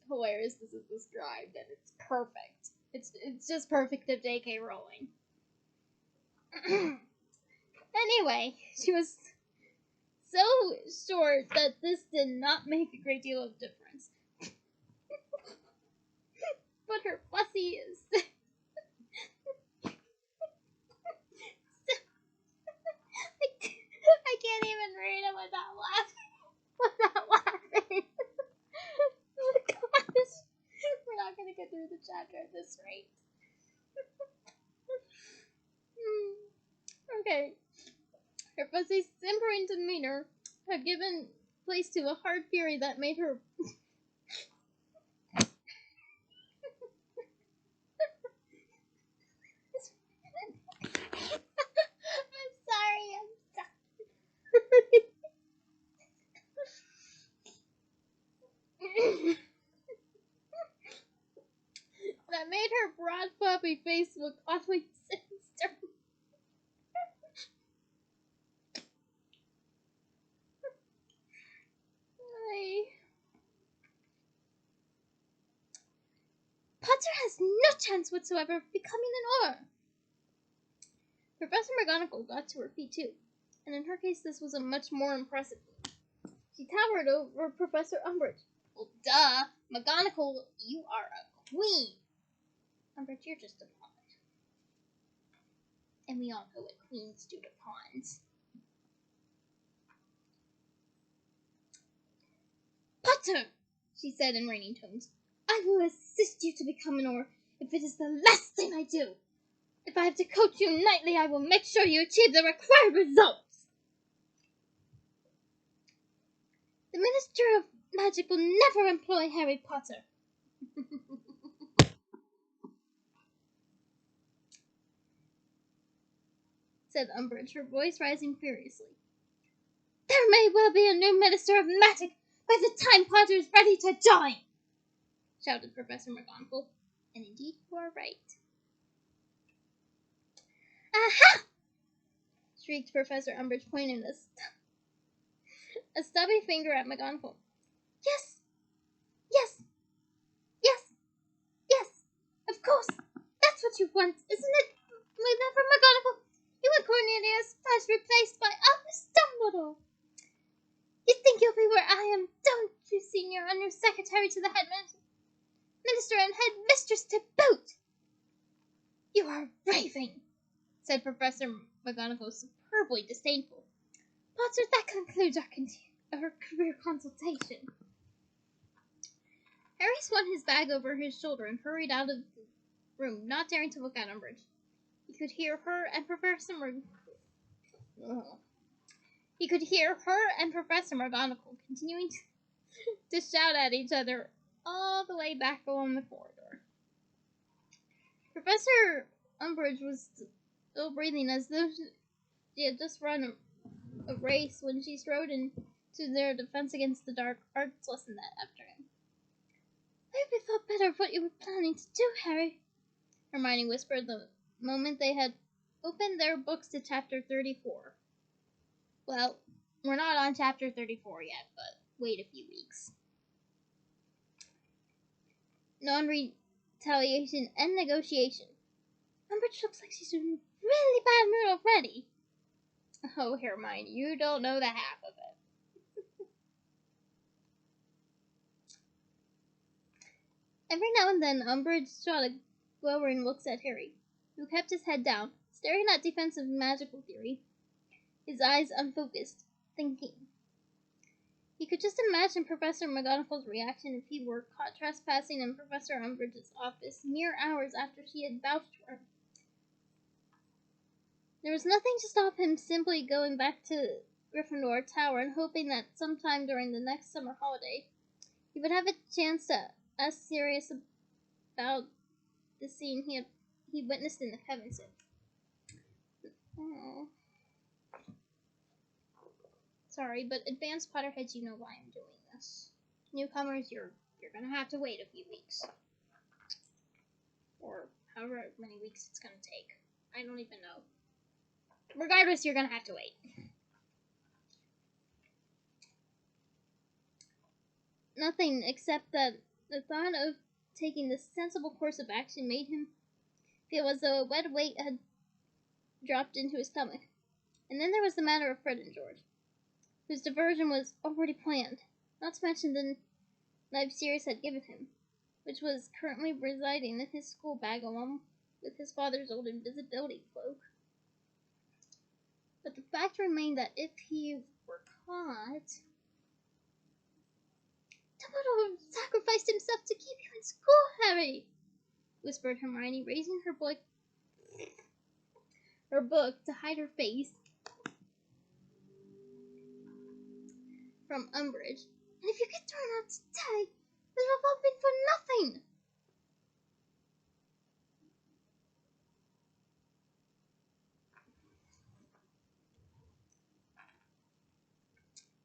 hilarious this is described, and it's perfect. It's just perfect of J.K. Rowling. Anyway, she was so short that this did not make a great deal of difference. But her fussy is... I can't even read it without laughing. Oh my gosh. We're not going to get through the chapter at this rate. Okay. Her fussy, simpering demeanor had given place to a hard fury that made her... I'm sorry. That made her broad, floppy face look awfully sinister. Potter has no chance whatsoever of becoming an Auror, Professor McGonagall got to her feet too, and in her case this was a much more impressive feat. She towered over Professor Umbridge. Well, duh! McGonagall, you are a queen! Umbridge, you're just a pawn. And we all know what queens do to pawns. Potter! She said in ringing tones. I will assist you to become an Auror if it is the last thing I do. If I have to coach you nightly, I will make sure you achieve the required results. The Minister of Magic will never employ Harry Potter. Said Umbridge, her voice rising furiously. There may well be a new Minister of Magic by the time Potter is ready to join, shouted Professor McGonagall. And indeed, you are right. Aha! Shrieked Professor Umbridge, pointing a stubby finger at McGonagall. Yes! Yes! Yes! Yes! Of course! That's what you want, isn't it? From McGonagall, you want Cornelius Fudge replaced by Albus Dumbledore. You think you'll be where I am, don't you, Senior, a new secretary to the headmaster and headmistress to boot? You are raving, said Professor McGonagall, superbly disdainful. Potter, that concludes our career consultation. Harry swung his bag over his shoulder and hurried out of the room, not daring to look at Umbridge. He could hear her and Professor McGonagall continuing to shout at each other all the way back along the corridor. Professor Umbridge was still breathing as though she had just run a race when she strode into their Defense Against the Dark arts lesson that afternoon. I hope you thought better of what you were planning to do, Harry, Hermione whispered the moment they had opened their books to chapter 34. Well, we're not on chapter 34 yet, but wait a few weeks. Non-retaliation and negotiation. Umbridge looks like she's in a really bad mood already. Oh, Hermione, you don't know the half of it. Every now and then, Umbridge shot a glowering looks at Harry, who kept his head down, staring at defensive magical theory, his eyes unfocused, thinking. He could just imagine Professor McGonagall's reaction if he were caught trespassing in Professor Umbridge's office mere hours after she had vouched for him. There was nothing to stop him simply going back to Gryffindor Tower and hoping that sometime during the next summer holiday he would have a chance to ask Sirius about the scene he witnessed in the Heavens. Oh. Sorry, but advanced Potterheads, you know why I'm doing this. Newcomers, you're gonna have to wait a few weeks. Or however many weeks it's gonna take. I don't even know. Regardless, you're gonna have to wait. Nothing except that the thought of taking the sensible course of action made him feel as though a wet weight had dropped into his stomach. And then there was the matter of Fred and George, whose diversion was already planned, not to mention the knife Sirius had given him, which was currently residing in his school bag along with his father's old invisibility cloak. But the fact remained that if he were caught, Dumbledore sacrificed himself to keep you in school, Harry, whispered Hermione, raising her book to hide her face from Umbridge. And if you get thrown out today, it will have all been for nothing.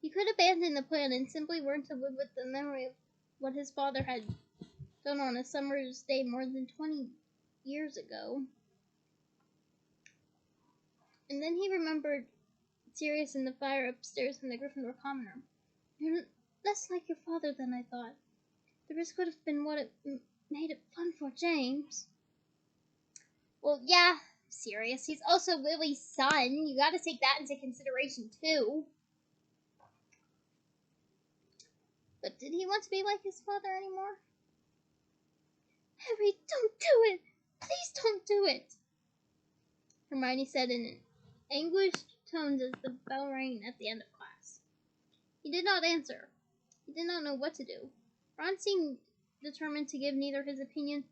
He could abandon the plan and simply learn to live with the memory of what his father had done on a summer's day more than 20 years ago. And then he remembered Sirius in the fire upstairs in the Gryffindor common room. You're less like your father than I thought. The risk would have been what it made it fun for James. Well, yeah, Sirius. He's also Lily's son. You gotta take that into consideration, too. But did he want to be like his father anymore? Harry, don't do it! Please don't do it! Hermione said in anguished tones as the bell rang at the end of class. He did not answer. He did not know what to do. Ron seemed determined to give neither his opinion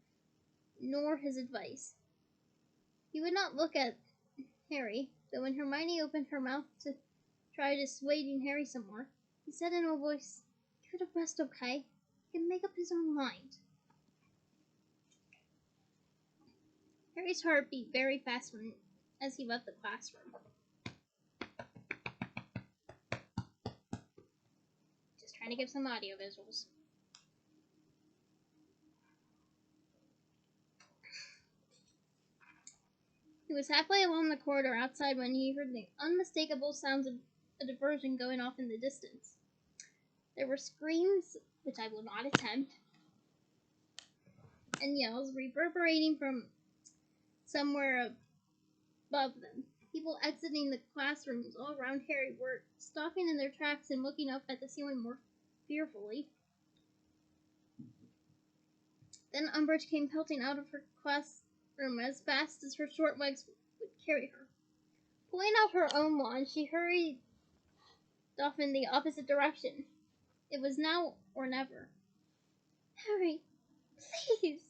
nor his advice. He would not look at Harry, but when Hermione opened her mouth to try dissuading Harry some more, he said in a voice, "Give it a rest, okay? He can make up his own mind." Harry's heart beat very fast as he left the classroom. Just trying to give some audio visuals. He was halfway along the corridor outside when he heard the unmistakable sounds of a diversion going off in the distance. There were screams, which I will not attempt, and yells reverberating from somewhere above them. People exiting the classrooms all around Harry were stopping in their tracks and looking up at the ceiling more fearfully. Then Umbridge came pelting out of her classroom as fast as her short legs would carry her. Pulling out her own wand, she hurried off in the opposite direction. It was now or never. "Harry, please,"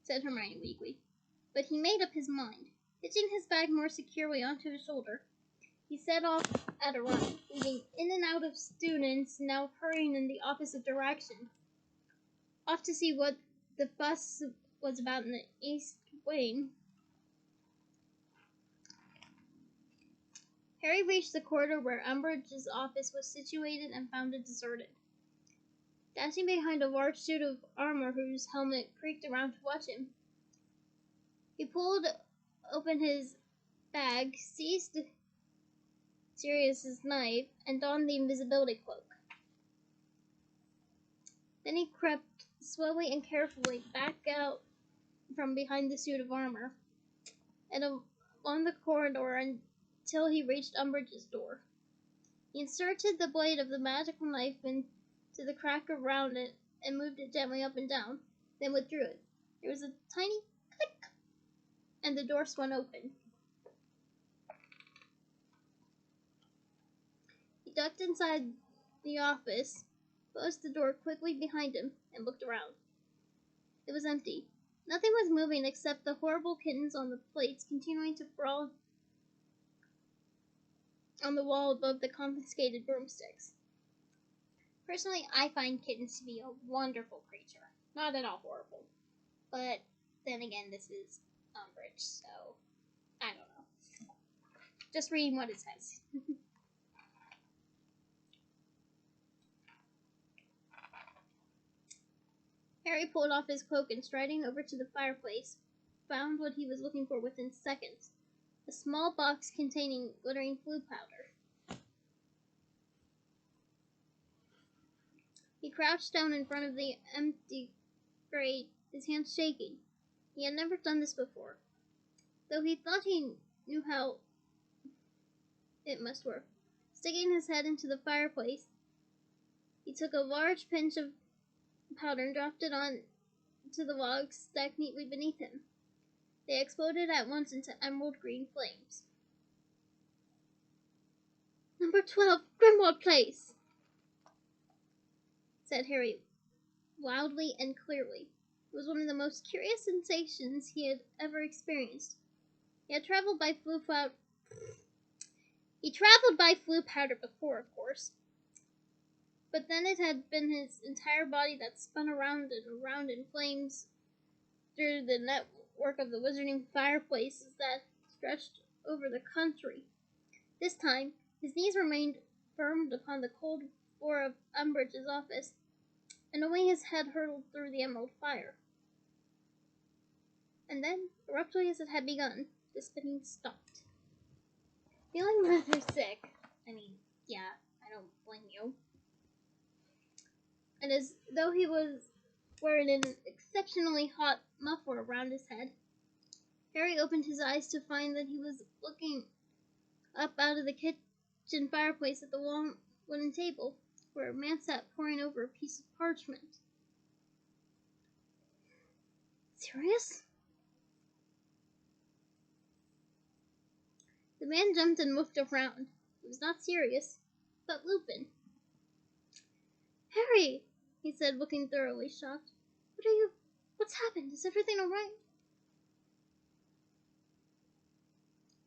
said Hermione weakly. But he made up his mind. Hitching his bag more securely onto his shoulder, he set off at a run, weaving in and out of students now hurrying in the opposite direction, off to see what the fuss was about in the east wing. Harry reached the corridor where Umbridge's office was situated and found it deserted. Dashing behind a large suit of armor whose helmet creaked around to watch him, he pulled open his bag, seized Sirius's knife, and donned the invisibility cloak. Then he crept slowly and carefully back out from behind the suit of armor and along the corridor until he reached Umbridge's door. He inserted the blade of the magical knife into the crack around it and moved it gently up and down, then withdrew it. There was a tiny click, and the door swung open. He ducked inside the office, closed the door quickly behind him, and looked around. It was empty. Nothing was moving except the horrible kittens on the plates continuing to brawl on the wall above the confiscated broomsticks. Personally, I find kittens to be a wonderful creature. Not at all horrible. But then again, this is Umbridge, so I don't know. Just reading what it says. Harry pulled off his cloak and, striding over to the fireplace, found what he was looking for within seconds. A small box containing glittering flue powder. He crouched down in front of the empty grate, his hands shaking. He had never done this before, though he thought he knew how it must work. Sticking his head into the fireplace, he took a large pinch of powder and dropped it on to the logs stacked neatly beneath him. They exploded at once into emerald green flames. "Number 12, Grimmauld Place," said Harry loudly and clearly. It was one of the most curious sensations he had ever experienced. He had traveled by flue powder before, of course, but then it had been his entire body that spun around and around in flames through the network of the wizarding fireplaces that stretched over the country. This time, his knees remained firm upon the cold floor of Umbridge's office, and only his head hurtled through the emerald fire. And then, abruptly as it had begun, the spinning stopped. Feeling rather sick, yeah, I don't blame you, and as though he was wearing an exceptionally hot muffler around his head, Harry opened his eyes to find that he was looking up out of the kitchen fireplace at the long wooden table, where a man sat poring over a piece of parchment. Sirius? The man jumped and looked around. It was not Sirius, but Lupin. Harry, he said, looking thoroughly shocked. What's happened? Is everything all right?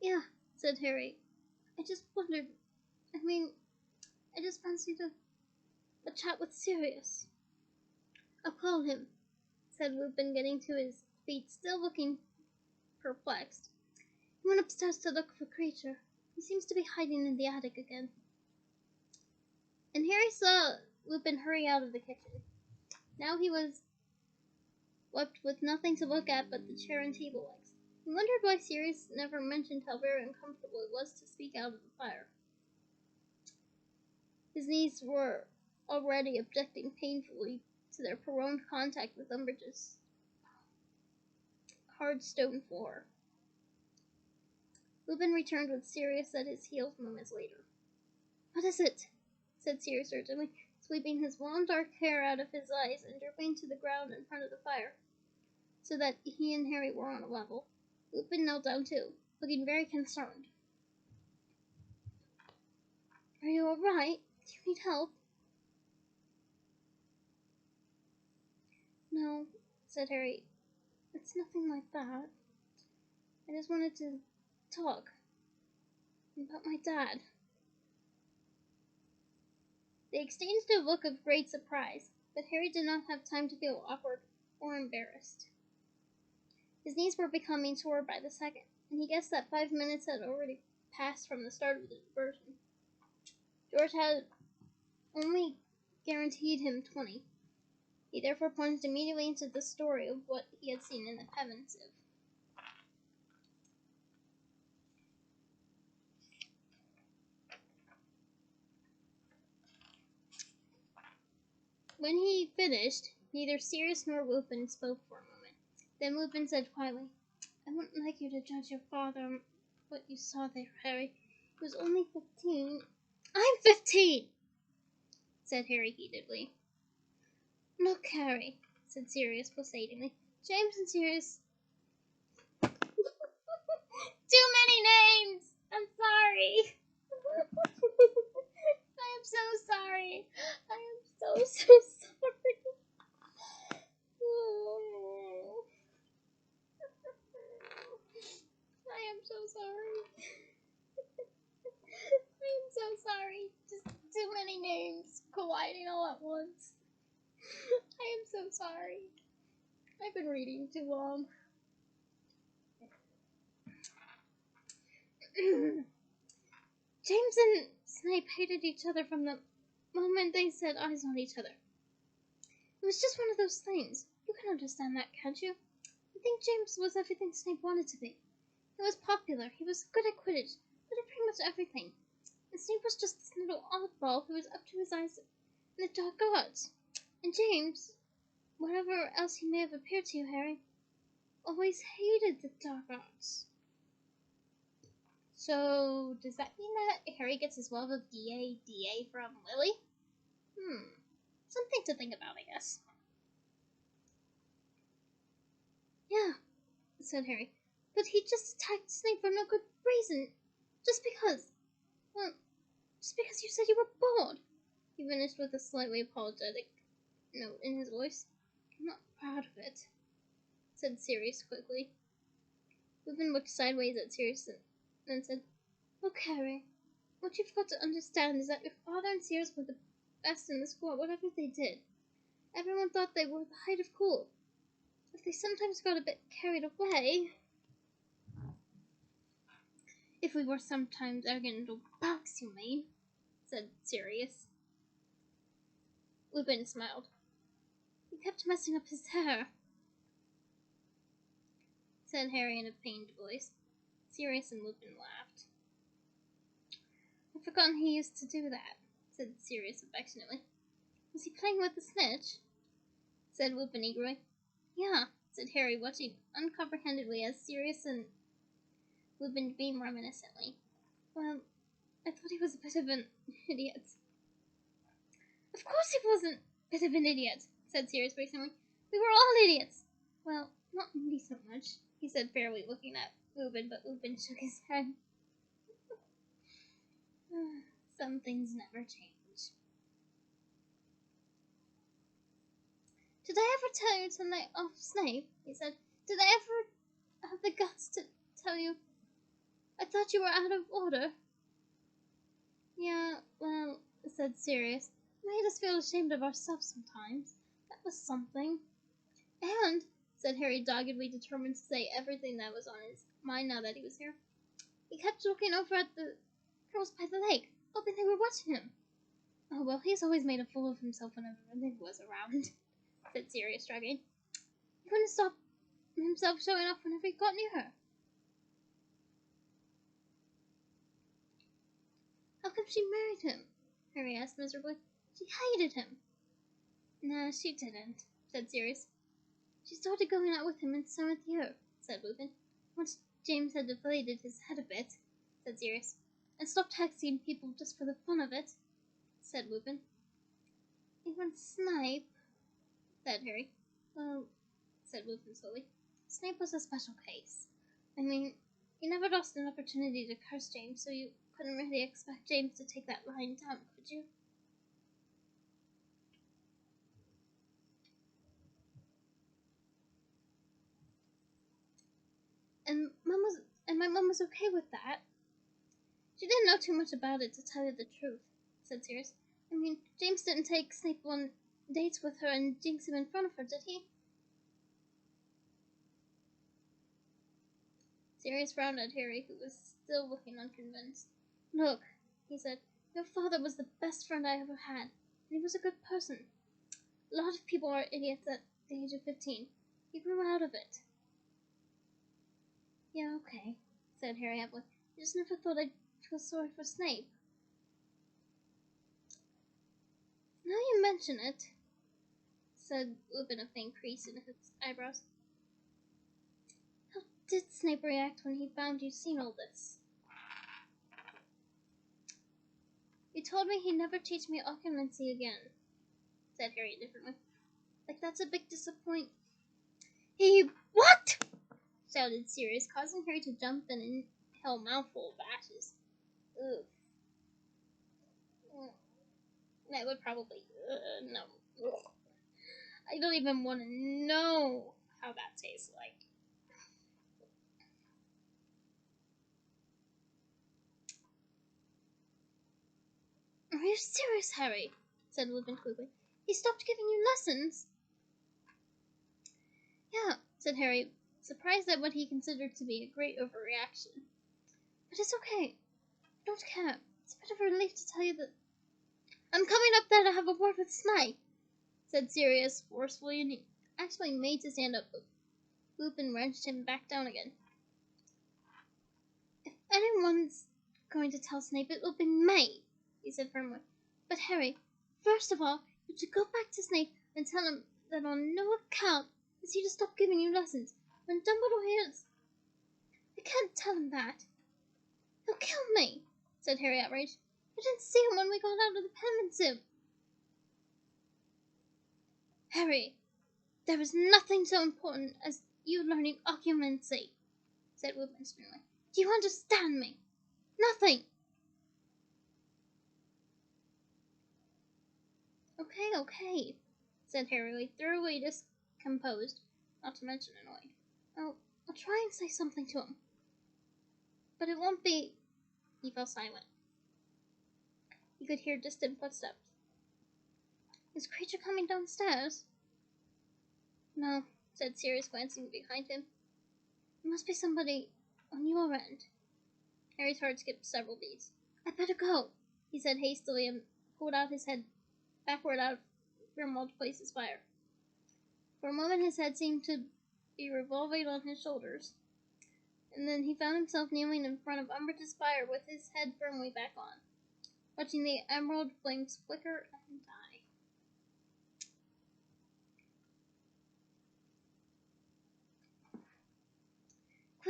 Yeah, said Harry. I just wondered, I just fancied a chat with Sirius. I'll call him, said Lupin, getting to his feet, still looking perplexed. He went upstairs to look for Creature. He seems to be hiding in the attic again. And Harry saw Lupin hurry out of the kitchen. Now he was left with nothing to look at but the chair and table legs. He wondered why Sirius never mentioned how very uncomfortable it was to speak out of the fire. His knees were already objecting painfully to their prolonged contact with Umbridge's hard stone floor. Lupin returned with Sirius at his heels moments later. What is it? Said Sirius urgently, sweeping his long dark hair out of his eyes and dropping to the ground in front of the fire, so that he and Harry were on a level. Lupin knelt down too, looking very concerned. Are you all right? Do you need help? No, said Harry. It's nothing like that. I just wanted to talk about my dad. They exchanged a look of great surprise, but Harry did not have time to feel awkward or embarrassed. His knees were becoming sore by the second, and he guessed that 5 minutes had already passed from the start of the diversion. George had only guaranteed him 20. He therefore plunged immediately into the story of what he had seen in the heaven sieve. When he finished, neither Sirius nor Lupin spoke for a moment. Then Lupin said quietly, I wouldn't like you to judge your father on what you saw there, Harry. He was only 15. I'm 15, said Harry heatedly. Look, Harry, said Sirius placatingly. James and Sirius. Too many names! I'm sorry. I am so sorry. I am so sorry. I am so sorry. I am so sorry. Just too many names colliding all at once. I am so sorry. I've been reading too long. James and Snape hated each other from the moment they set eyes on each other. It was just one of those things. You can understand that, can't you? I think James was everything Snape wanted to be. He was popular, he was good at Quidditch, good at pretty much everything. And Snape was just this little oddball who was up to his eyes in the dark arts. And James, whatever else he may have appeared to you, Harry, always hated the dark arts. So, does that mean that Harry gets his love of DA from Lily? Something to think about, I guess. Yeah, said Harry. But he just attacked Snape for no good reason. Just because. Well, just because you said you were bored. He finished with a slightly apologetic note in his voice. I'm not proud of it, said Sirius quickly. Lupin looked sideways at Sirius and said, Look, Harry, what you've got to understand is that your father and Sirius were the best in the school at whatever they did. Everyone thought they were the height of cool. If they sometimes got a bit carried away... If we were sometimes arrogant little bugs, you mean, said Sirius. Lupin smiled. You kept messing up his hair, said Harry in a pained voice. Sirius and Lupin laughed. I'd forgotten he used to do that, said Sirius affectionately. Was he playing with the snitch? Said Lupin eagerly. Yeah, said Harry, watching uncomprehendingly as Sirius and Lupin beamed reminiscently. Well, I thought he was a bit of an idiot. Of course he wasn't a bit of an idiot, said Sirius recently. We were all idiots. Well, not me so much, he said fairly, looking at Lupin, but Lupin shook his head. Some things never change. Did I ever tell you tonight of Snape? He said. Did I ever have the guts to tell you I thought you were out of order? Yeah, well, said Sirius. It made us feel ashamed of ourselves sometimes. That was something. And, said Harry, doggedly determined to say everything that was on his mind now that he was here, he kept looking over at the girls by the lake, hoping they were watching him. Oh, well, he's always made a fool of himself whenever Nick was around, said Sirius, shrugging. He couldn't stop himself showing off whenever he got near her. How come she married him? Harry asked miserably. She hated him. No, she didn't, said Sirius. She started going out with him in 7th year, said Lupin. Once James had deflated his head a bit, said Sirius, and stopped hexing people just for the fun of it, said Lupin. Even Snape, said Harry. Well, said Lupin slowly, Snape was a special case. I mean, you never lost an opportunity to curse James, so you couldn't really expect James to take that line down, could you? And my mum was okay with that. She didn't know too much about it, to tell you the truth, said Sirius. I mean, James didn't take Snape on dates with her and jinx him in front of her, did he? Sirius frowned at Harry, who was still looking unconvinced. Look, he said, your father was the best friend I ever had, and he was a good person. A lot of people are idiots at the age of 15. He grew out of it. Yeah, okay, said Harry happily. I just never thought I'd feel sorry for Snape. Now you mention it, said Lupin, a faint crease in his eyebrows. How did Snape react when he found you'd seen all this? He told me he'd never teach me occlumency again, said Harry indifferently. Like, that's a big disappointment. He what? Shouted Sirius, causing Harry to jump and inhale a mouthful of ashes. Ugh. I would probably, no. Ugh. I don't even want to know how that tastes like. Are you serious, Harry? Said Lupin quickly. He stopped giving you lessons? Yeah, said Harry, surprised at what he considered to be a great overreaction. But it's okay. I don't care. It's a bit of a relief to tell you that I'm coming up there to have a word with Snape, said Sirius forcefully, and he actually made to stand up, but Lupin wrenched him back down again. If anyone's going to tell Snape, it will be me, he said firmly. But Harry, first of all, you should go back to Snape and tell him that on no account is he to stop giving you lessons. When Dumbledore hears, I can't tell him that. He'll kill me, said Harry, outraged. I didn't see him when we got out of the penmanship. Harry, there is nothing so important as you learning occlumency, said Lupin sternly. Do you understand me? Nothing. Okay, said Harry, thoroughly discomposed, not to mention annoyed. I'll try and say something to him. But it won't be... He fell silent. He could hear distant footsteps. Is Creature coming downstairs? No, said Sirius, glancing behind him. It must be somebody on your end. Harry's heart skipped several beats. I'd better go, he said hastily, and pulled out his head backward out of Grimwald Place's fire. For a moment his head seemed to be revolving on his shoulders, and then he found himself kneeling in front of Umbridge's fire with his head firmly back on, watching the emerald flames flicker and die.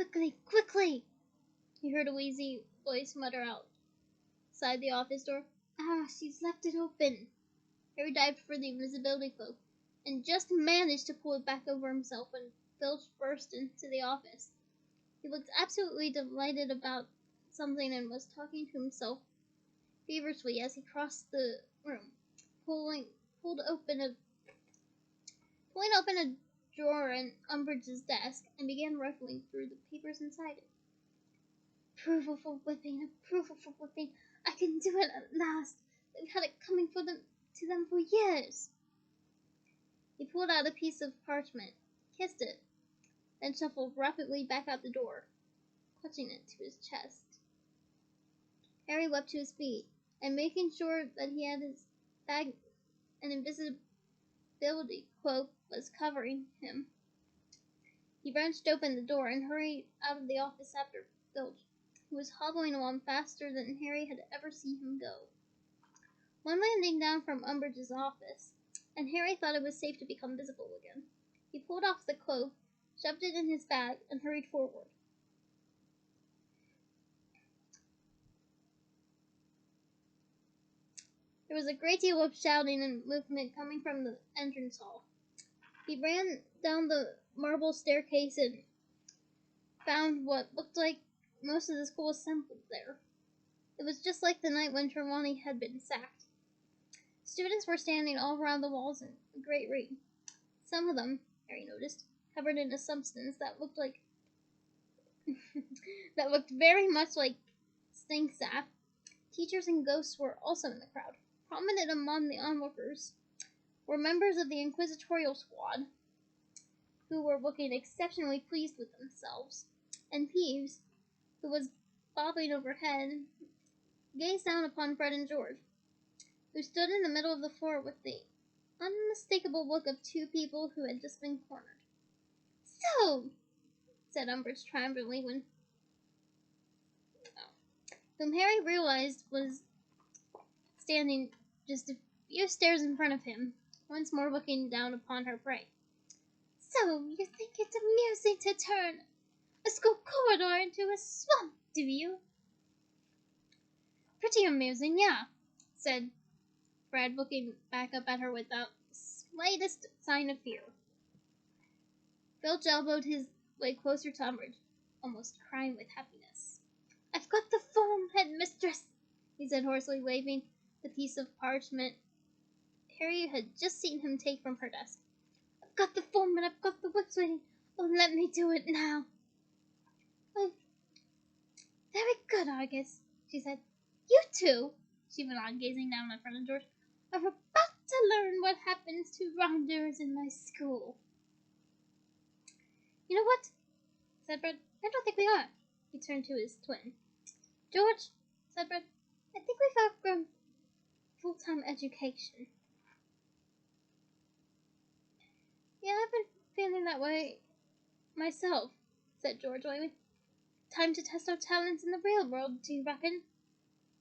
Quickly, quickly! He heard a wheezy voice mutter outside the office door. Ah, she's left it open. Harry dived for the invisibility cloak, and just managed to pull it back over himself when Filch burst into the office. He looked absolutely delighted about something and was talking to himself feverishly as he crossed the room, pulling open a drawer in Umbridge's desk and began rifling through the papers inside it. Approval for whipping, approval for whipping. I can do it at last. They've had it coming to them for years. He pulled out a piece of parchment, kissed it, then shuffled rapidly back out the door, clutching it to his chest. Harry leapt to his feet, and making sure that he had his bag and invisibility cloak was covering him, he wrenched open the door and hurried out of the office after Filch, who was hobbling along faster than Harry had ever seen him go. One landing down from Umbridge's office, and Harry thought it was safe to become visible again. He pulled off the cloak, shoved it in his bag, and hurried forward. There was a great deal of shouting and movement coming from the entrance hall. He ran down the marble staircase and found what looked like most of the school assembled there. It was just like the night when Trelawney had been sacked. Students were standing all around the walls in a great ring. Some of them, Harry noticed, covered in a substance that looked like that looked very much like stink sap. Teachers and ghosts were also in the crowd. Prominent among the onlookers were members of the inquisitorial squad, who were looking exceptionally pleased with themselves, and Peeves, who was bobbing overhead, gazed down upon Fred and George, who stood in the middle of the floor with the unmistakable look of two people who had just been cornered. So, said Umbridge triumphantly whom Harry realized was standing just a few stairs in front of him, once more looking down upon her prey. So, you think it's amusing to turn a school corridor into a swamp, do you? Pretty amusing, yeah, said Fred, looking back up at her without the slightest sign of fear. Filch elbowed his way closer to Umbridge, almost crying with happiness. I've got the form, headmistress, he said hoarsely, waving the piece of parchment Harry had just seen him take from her desk. I've got the form and I've got the whips waiting. Oh, let me do it now. Oh, very good, Argus, she said. You two, she went on, gazing down at Fred and George, are about to learn what happens to wrongdoers in my school. You know what? Said Fred. I don't think we are. He turned to his twin. George, said Fred, I think we've outgrown full-time education. Yeah, I've been feeling that way myself, said George, waving. Time to test our talents in the real world, do you reckon?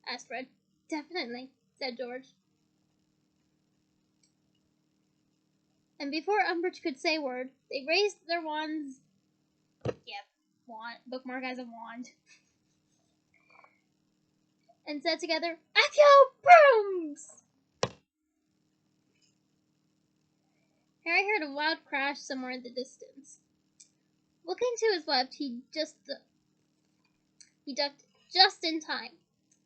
Asked Fred. Definitely, said George. And before Umbridge could say a word, they raised their wands. Yep, wand, bookmark as a wand. And said together, Accio brooms! Harry heard a loud crash somewhere in the distance. Looking to his left, he ducked just in time.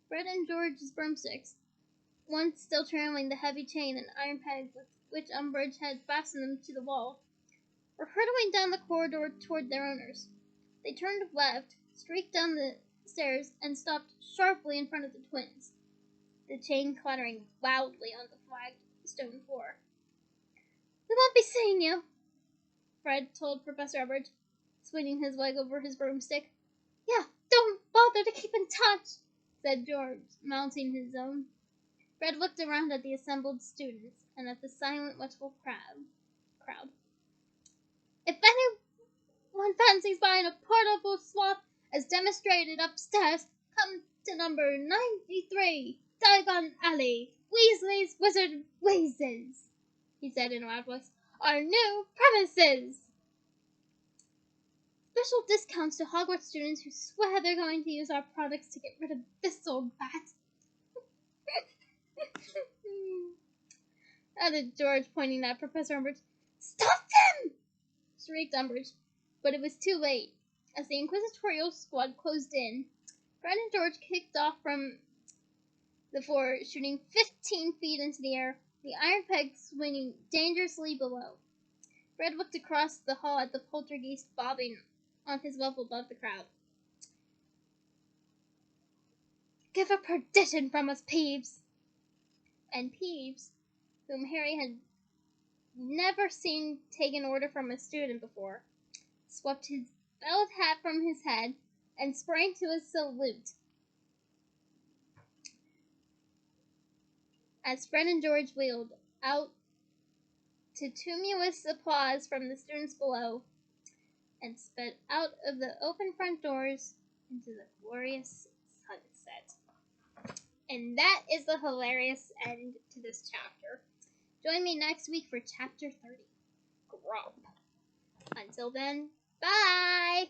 Fred and George's broomsticks, one still trailing the heavy chain and iron pegs with which Umbridge had fastened them to the wall, were hurtling down the corridor toward their owners. They turned left, streaked down the stairs, and stopped sharply in front of the twins, the chain clattering loudly on the flagged stone floor. We won't be seeing you, Fred told Professor Umbridge, swinging his leg over his broomstick. Yeah, don't bother to keep in touch, said George, mounting his own. Fred looked around at the assembled students and at the silent, watchful crowd. If anyone fancies buying a portable swap as demonstrated upstairs, come to number 93, Diagon Alley, Weasley's Wizard Wazes, he said in a loud voice. Our new premises! special discounts to Hogwarts students who swear they're going to use our products to get rid of this old bat. Added George, pointing at Professor Umbridge. Stop them! Shrieked Umbridge, but it was too late. As the inquisitorial squad closed in, Fred and George kicked off from the floor, shooting 15 feet into the air, the iron peg swinging dangerously below. Fred looked across the hall at the poltergeist bobbing on his level above the crowd. Give a perdition from us, Peeves! And Peeves, whom Harry had never seen take an order from a student before, swept his felt hat from his head and sprang to a salute. As Fred and George wheeled out to tumultuous applause from the students below and sped out of the open front doors into the glorious sunset. And that is the hilarious end to this chapter. Join me next week for chapter 30, Grawp. Until then, bye!